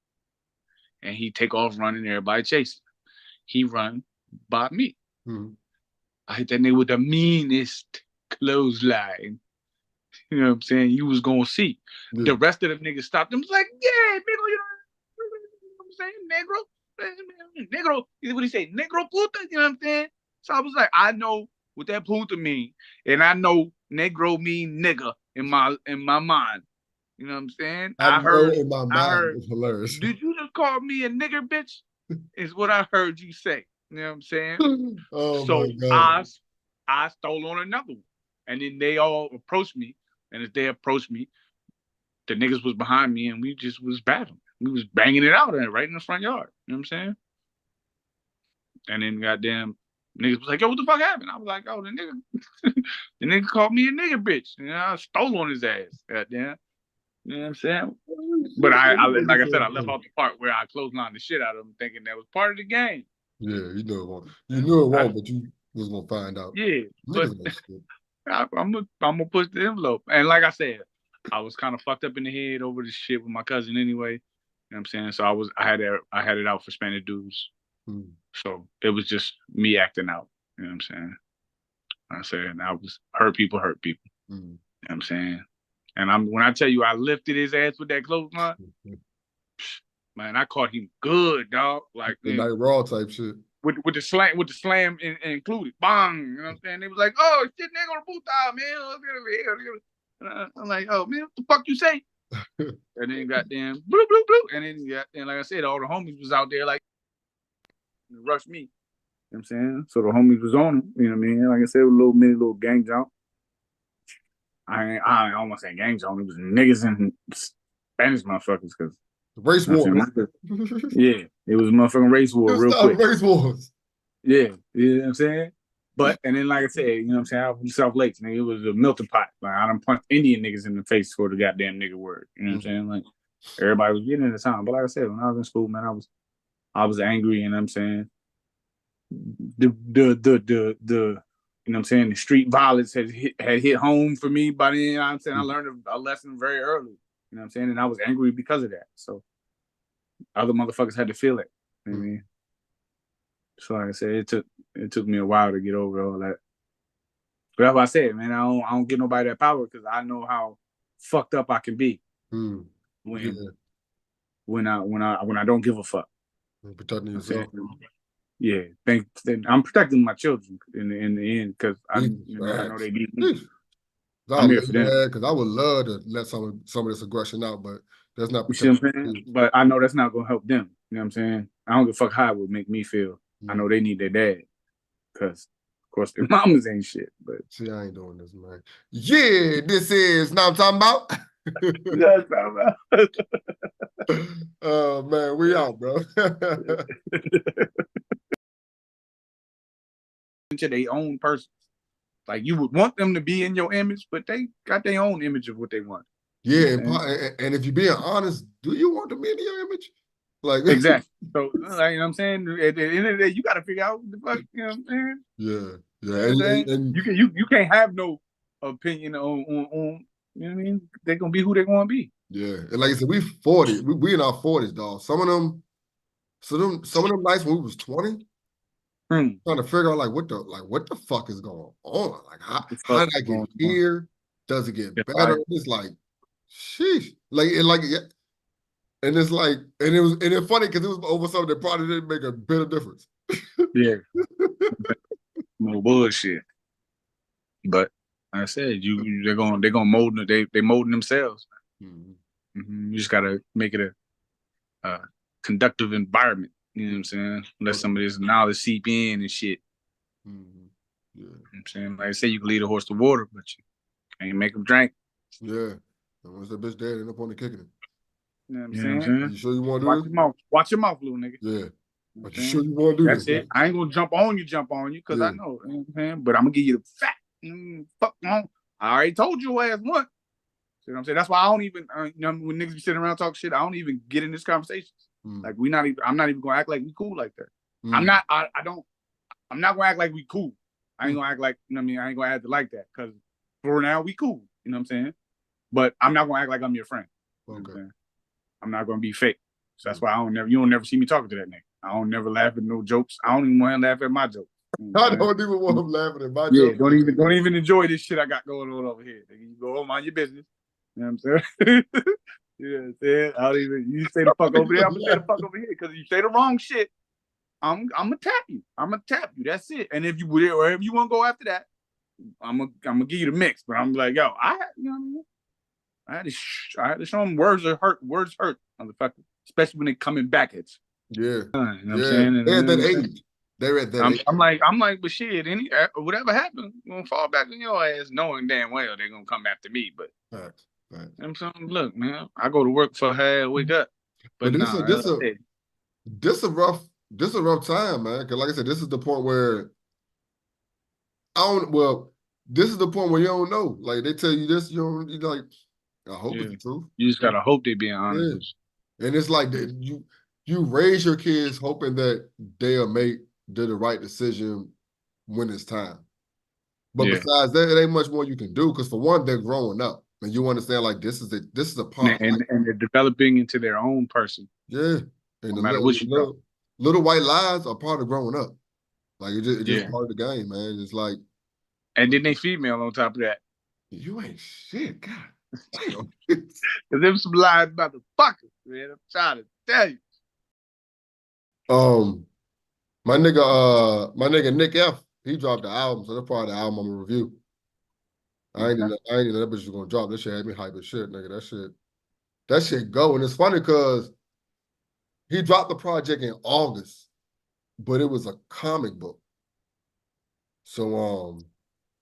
And he take off running, everybody chasing. He run by me. I hit that nigga with the meanest clothesline. You know what I'm saying? You was gonna see. The rest of them niggas stopped them. Was like, yeah, nigga, you know what I'm saying? Negro, what do you say? Negro puta, you know what I'm saying? So I was like, I know what that puta mean, and I know negro mean nigga in my mind. You know what I'm saying? I heard in my mind. It's hilarious. Did you just call me a nigger, bitch? Is what I heard you say. You know what I'm saying? My God. I stole on another one. And then they all approached me. And as they approached me, the niggas was behind me and we just was battling. We was banging it out right in the front yard. You know what I'm saying? And then goddamn niggas was like, yo, what the fuck happened? I was like, oh, the nigga called me a nigger bitch. And I stole on his ass. Goddamn. You know what I'm saying? But I like I said, I left off the part where I clotheslined the shit out of him thinking that was part of the game. Yeah, you knew it wrong. You knew it wrong, but you was gonna find out. Yeah, but I'm gonna push the envelope. And like I said, I was kind of fucked up in the head over this shit with my cousin anyway. You know what I'm saying? So I had it out for Spanish dudes. So it was just me acting out. You know what I'm saying? I said I was hurt people. You know what I'm saying? And when I tell you I lifted his ass with that clothesline, man, I caught him good, dog. Like the night raw type shit. With the slam included. Bang. You know what I'm saying? They was like, oh shit, nigga, the boot out, man. Let's get over here. And I'm like, oh man, what the fuck you say? And then goddamn bloop, bloop, bloop. And then goddamn, like I said, all the homies was out there like rush me. You know what I'm saying? So the homies was on him, you know what I mean? Like I said, a little gang jump. I almost say gang jump. It was niggas and Spanish motherfuckers because race war. Yeah, it was a motherfucking race war real quick. Race wars. Yeah, you know what I'm saying? But, and then like I said, you know what I'm saying? I'm from South Lakes, nigga. It was a melting pot. Like, I done punched Indian niggas in the face for the goddamn nigga word. You know what I'm saying? Like, everybody was getting it at the time. But like I said, when I was in school, man, I was angry, you know what I'm saying? The you know what I'm saying? The street violence had hit home for me by then, you know what I'm saying? I learned a lesson very early, you know what I'm saying? And I was angry because of that. So, other motherfuckers had to feel it. You know what I mean? So like I said, it took me a while to get over all that. But that's what I said, man. I don't get nobody that power because I know how fucked up I can be when I don't give a fuck. Protecting yourself. Yeah, I'm protecting my children in the end because I know they need me. I'm here for them. Because I would love to let some of this aggression out, but that's not You see what I'm protecting. saying? But I know that's not gonna help them. You know what I'm saying? I don't give a fuck how it would make me feel. I know they need their dad because, of course, their mamas ain't shit. But see, I ain't doing this, man. Yeah, this is Now I'm Talking About. That's not about. Oh man, we out, bro. To their own person. Like you would want them to be in your image, but they got their own image of what they want. Yeah, and if you're being honest, do you want them in your image? Like exactly. So, like, you know what I'm saying? At the end of the day, you got to figure out what the fuck. You know what I'm saying? Yeah. You know what I'm saying? You can't have no opinion on you know what I mean? They're gonna be who they're gonna be. Yeah, and like I said, we 40. We in our 40s, dog. Some of them nights when we was 20. Trying to figure out what the fuck is going on? Like how did I get here? Does it get better? It's like, sheesh. And it's like, and it's funny because it was over something that probably didn't make a bit of difference. Yeah. No bullshit. But like I said, they're gonna mold they molding themselves. You just gotta make it a conductive environment. You know what I'm saying? Let some of this knowledge seep in and shit. Yeah. You know what I'm saying? Like I say, you can lead a horse to water, but you can't make them drink. Yeah. And once that bitch dead, end up on the kicking it. You know what I'm saying? You sure you want to do this? Watch your mouth, little nigga. Yeah. But you sure you want to do this? That's it. I ain't gonna jump on you, because I know. You know what I'm saying? But I'm gonna give you the fact. Fuck on. I already told you ass once. You know what I'm saying? That's why I don't even, when niggas be sitting around talking shit, I don't even get in this conversation. Like I'm not even gonna act like we cool like that. I'm not gonna act like we cool. I ain't gonna act like, I ain't gonna act like that because for now we cool. You know what I'm saying? But I'm not gonna act like I'm your friend. You know what I'm saying? I'm not gonna be fake. So that's why you don't never see me talking to that nigga. I don't never laugh at no jokes. I don't even want him to laugh at my jokes. I don't even want him laughing at my jokes. Yeah, don't even enjoy this shit I got going on over here. You go on, mind your business. You know what I'm saying? You know what I'm saying? I don't even, you say the fuck over there, I'm gonna say the fuck over here. Because if you say the wrong shit, I'm gonna tap you. I'm gonna tap you. That's it. And if you wherever you want to go after that, I'm gonna give you the mix. But I'm like, yo, you know what I mean? I had to show them words hurt, motherfucker. Especially when they coming back at you. Yeah. You know what I'm saying? They're at that age. They're at that age. I'm like, but shit, whatever happens, I'm gonna fall back on your ass, knowing damn well they're gonna come after me. But Facts. I'm saying, look, man, I go to work for her, wake up. But this a rough time, man. Cause like I said, this is the point where this is the point where you don't know. Like they tell you this, you like, I hope it's the truth. You just gotta hope they being honest with you. And it's like you raise your kids hoping that they'll do the right decision when it's time. But besides that, it ain't much more you can do because for one, they're growing up. And you understand, like, this is a part. And they're developing into their own person. Yeah. And no matter what you know. Little white lies are part of growing up. Like, it's just part of the game, man. It's like. And then they female on top of that. You ain't shit, God. Damn. Because them some lies motherfuckers, man. I'm trying to tell you. My nigga Nick F, he dropped the album, so that's part of the album I'm gonna review. I ain't know that bitch was gonna drop. This shit had me hype as shit, nigga. That shit go. And it's funny because he dropped the project in August, but it was a comic book. So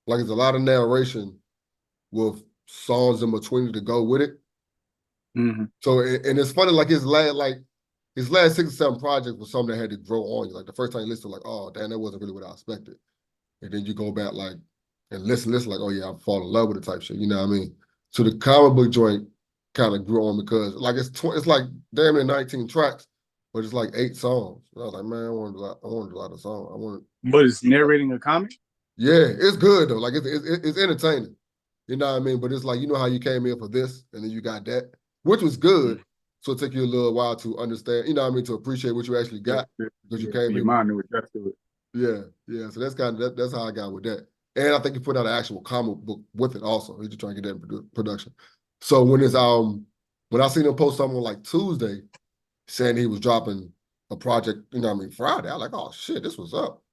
like it's a lot of narration with songs in between to go with it. So and it's funny, like his last 6 or 7 projects was something that had to grow on you. Like the first time you listen, like, oh damn, that wasn't really what I expected. And then you go back like and listen, like, oh yeah, I'm falling in love with it type shit. You know what I mean? So the comic book joint kind of grew on because like it's like damn near 19 tracks, but it's like 8 songs. And I was like, man, I want to do a lot of songs. But it's narrating a comic? Yeah, it's good though. Like it's entertaining. You know what I mean? But it's like, you know how you came in for this and then you got that, which was good. So it took you a little while to understand, you know what I mean, to appreciate what you actually got. Because you came in. Your mind knew adjust to it. Yeah. So that's how I got with that. And I think he put out an actual comic book with it also. He's just trying to get that in production. So when I seen him post something on like Tuesday saying he was dropping a project, you know what I mean, Friday. I was like, oh shit, this was up.